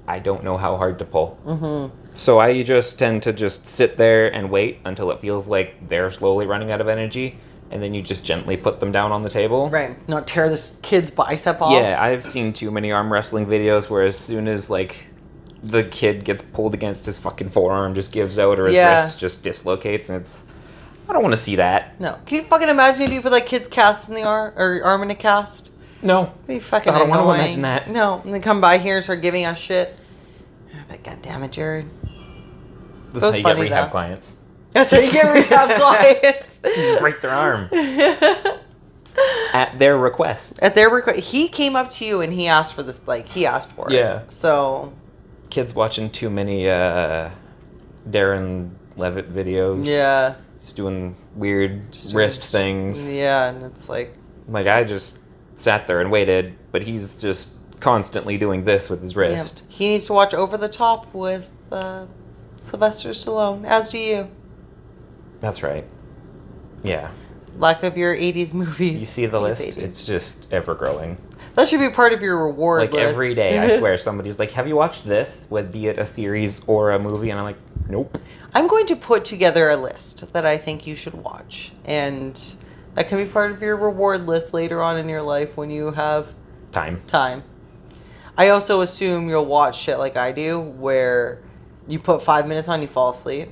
I don't know how hard to pull. Mm-hmm. So I just tend to just sit there and wait until it feels like they're slowly running out of energy, and then you just gently put them down on the table. Right, not tear this kid's bicep off. Yeah, I've seen too many arm wrestling videos where as soon as, like, the kid gets pulled against his fucking forearm just gives out or his wrist just dislocates, and it's... I don't want to see that. No. Can you fucking imagine if you put like kids cast in the arm or arm in a cast? No. It'd be fucking I don't annoying. want to imagine that. No. And they come by here and start giving us shit. But God damn it, Jared. This is how you get rehab clients. That's how you get rehab clients. You break their arm. At their request. At their request. He came up to you and he asked for this, like, he asked for it. Yeah. So. Kids watching too many Darren Levitt videos. Yeah. Just doing weird wrist things. Yeah, and it's like... Like, I just sat there and waited, but he's just constantly doing this with his wrist. Yeah. He needs to watch Over the Top with Sylvester Stallone, as do you. That's right. Yeah. Lack of your 80s movies. You see the list? It's just ever-growing. That should be part of your reward list. Like, every day, I swear, somebody's like, have you watched this? Be it a series or a movie? And I'm like, nope. I'm going to put together a list that I think you should watch. And that can be part of your reward list later on in your life when you have... Time. I also assume you'll watch shit like I do, where you put 5 minutes on, you fall asleep.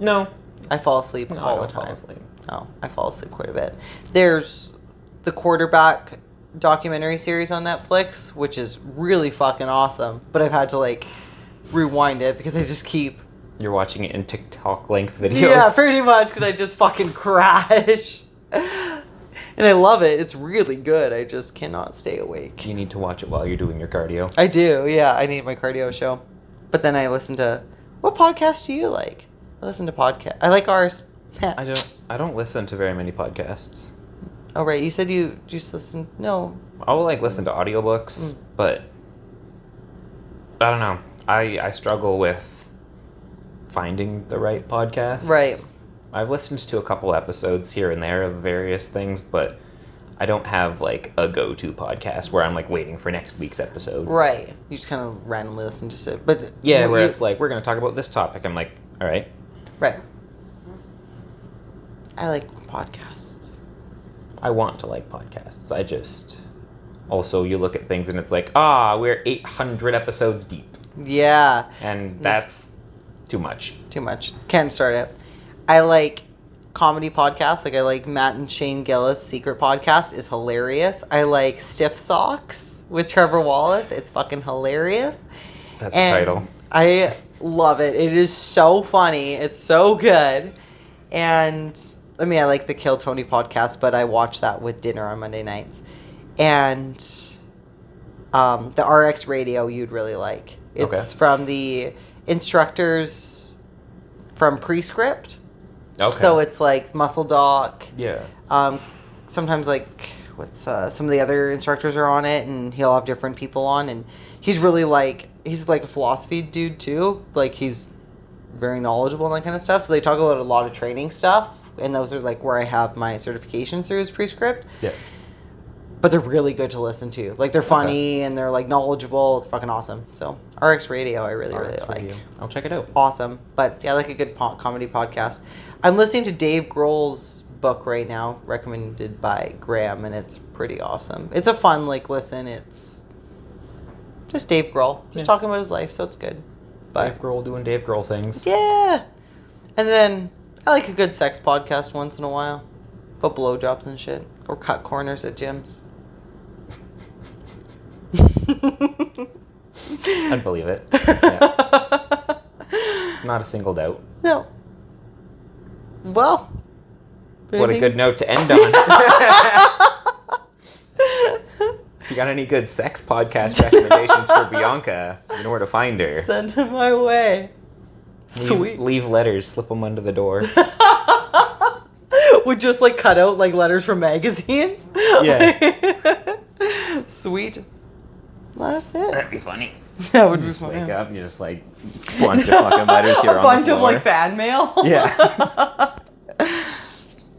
No. I fall asleep all the time. Fall asleep. Oh, I fall asleep quite a bit. There's the quarterback documentary series on Netflix, which is really fucking awesome. But I've had to, like, rewind it because I just keep... You're watching it in TikTok length videos? Yeah, pretty much, because I just fucking crash. And I love it. It's really good. I just cannot stay awake. You need to watch it while you're doing your cardio. I do, yeah. I need my cardio show. But then I listen to... What podcast do you like? I listen to podcasts. I like ours. I don't listen to very many podcasts. Oh, right. You said you just listen... No. I'll, like, listen to audiobooks, but... I don't know. I struggle with finding the right podcast. Right. I've listened to a couple episodes here and there of various things, but I don't have, like, a go-to podcast where I'm, like, waiting for next week's episode. Right. You just kind of randomly listen to it. But yeah, where it's like, we're going to talk about this topic. I'm like, all right. Right. I like podcasts. I want to like podcasts. I just... Also, you look at things and it's like, we're 800 episodes deep. Yeah. And that's too much. Too much. Can't start it. I like comedy podcasts. Like, I like Matt and Shane Gillis' Secret Podcast is hilarious. I like Stiff Socks with Trevor Wallace. It's fucking hilarious. That's the title. I love it. It is so funny. It's so good. And, I mean, I like the Kill Tony podcast, but I watch that with dinner on Monday nights. And the RX Radio you'd really like. It's from the instructors from Prescript. Okay. So it's like Muscle Doc. Yeah. Sometimes like some of the other instructors are on it, and he'll have different people on, and he's really like a philosophy dude too. Like, he's very knowledgeable and that kind of stuff. So they talk about a lot of training stuff, and those are like where I have my certifications through his Prescript. Yeah. But they're really good to listen to. Like, they're funny and they're like knowledgeable. It's fucking awesome. So RX Radio, I really like. I'll check it out. Awesome. But yeah, I like a good comedy podcast. I'm listening to Dave Grohl's book right now, recommended by Graham, and it's pretty awesome. It's a fun listen. It's just Dave Grohl, just talking about his life, so it's good. But Dave Grohl doing Dave Grohl things. Yeah. And then I like a good sex podcast once in a while, about blowjobs and shit, or cut corners at gyms. I'd believe it. Yeah. Not a single doubt. No. Well. What a good note to end on. If you got any good sex podcast recommendations for Bianca, you know where to find her. Send them my way. Sweet. Leave letters, slip them under the door. Would just cut out letters from magazines. Yeah. Sweet. Well, that's it. That'd be funny. That would be just funny. Wake up and you just bunch of fucking letters here on the floor. A bunch of fan mail. Yeah.